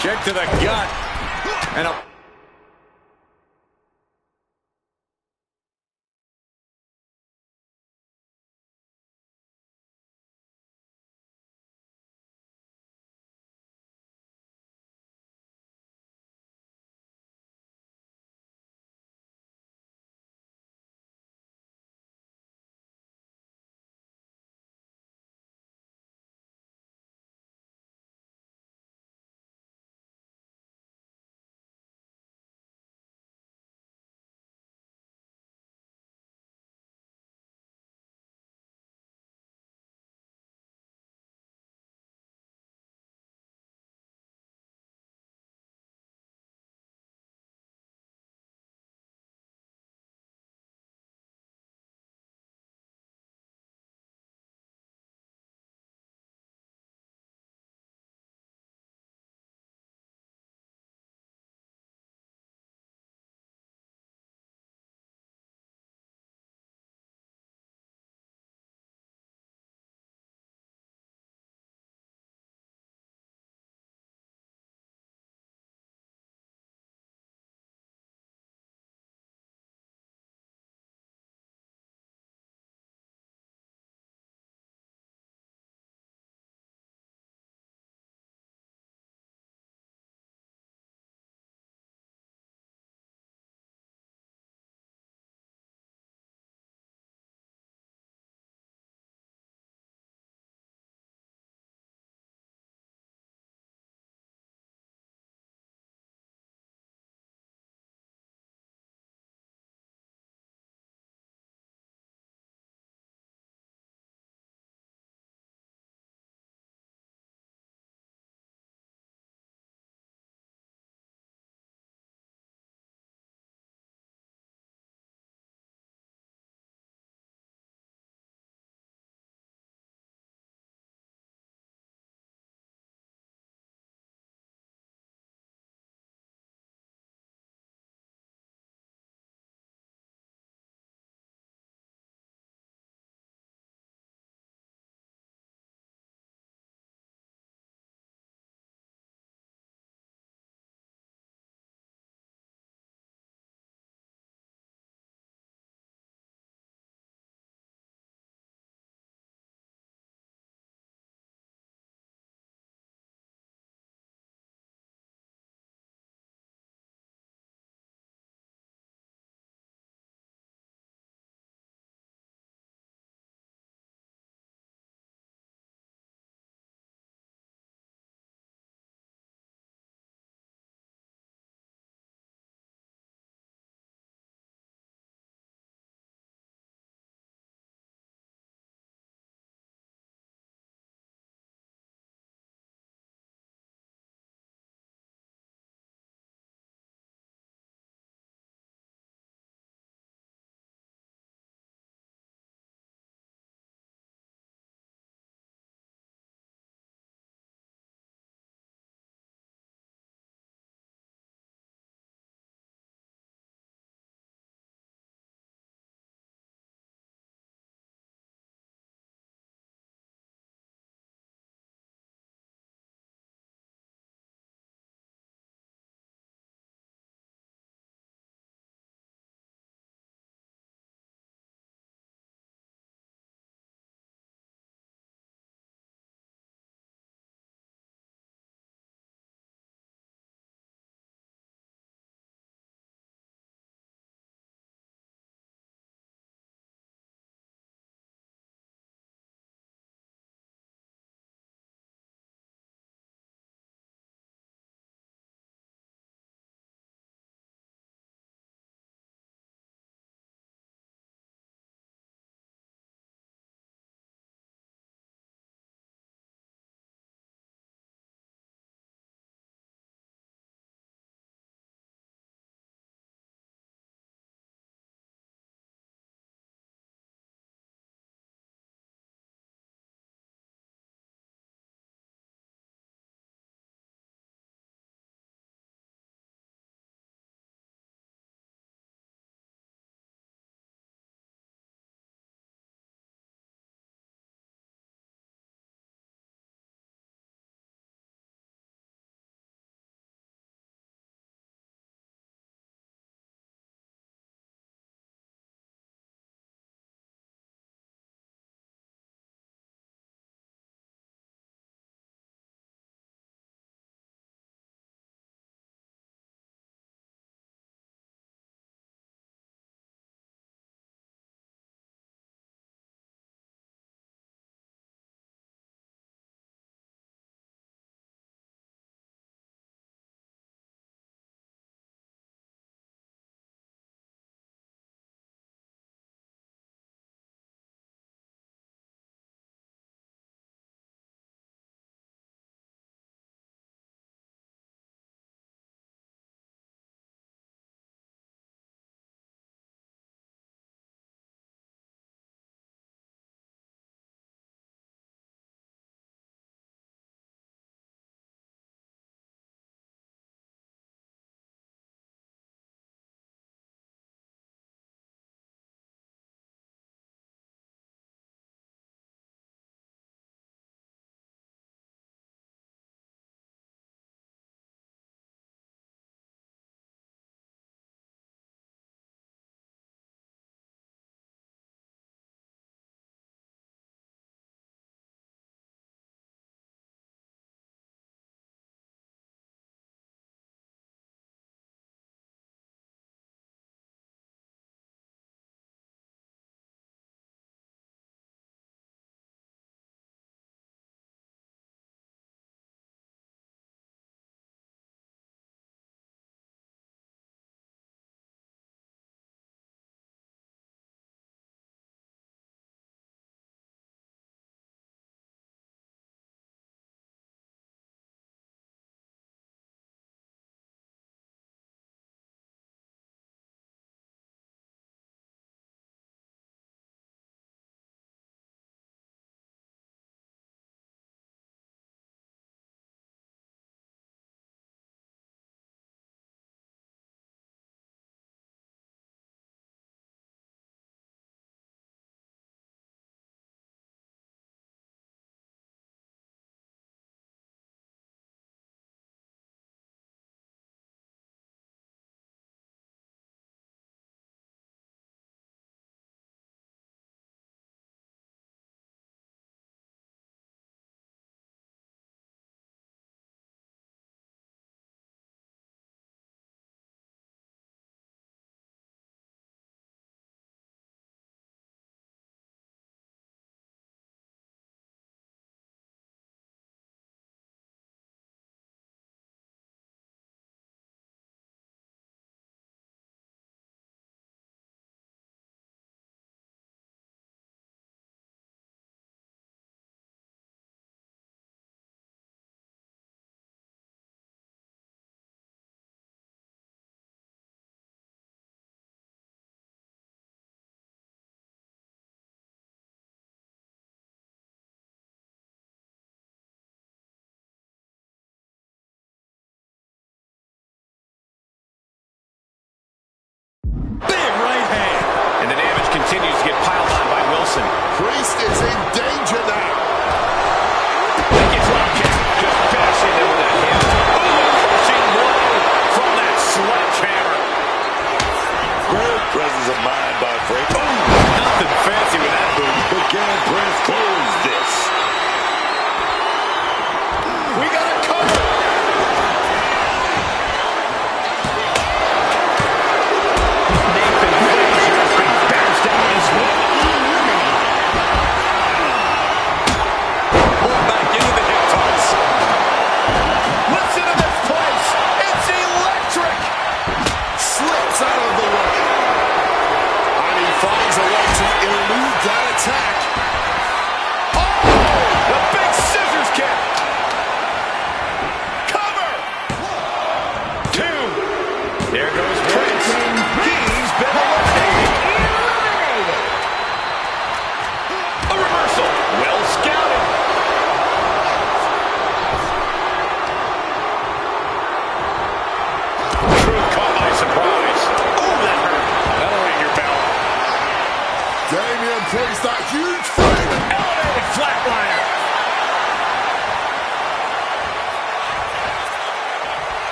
Speaker 6: Kick to the gut. And a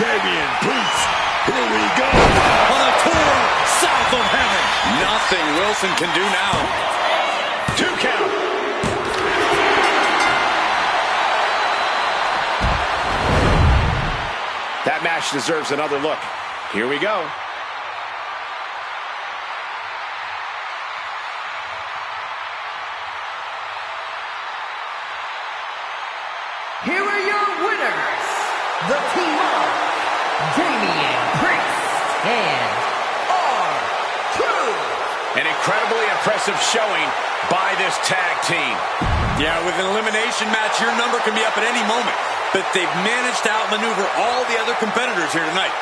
Speaker 5: Damian Priest. Here we go.
Speaker 6: On a tour south of heaven. Nothing Wilson can do now.
Speaker 3: 2 count. That match deserves another look. Here we go.
Speaker 1: Here are your winners, the team of Damian Priest and R-Truth.
Speaker 3: An incredibly impressive showing by this tag team.
Speaker 6: Yeah, with an elimination match, your number can be up at any moment. But they've managed to outmaneuver all the other competitors here tonight.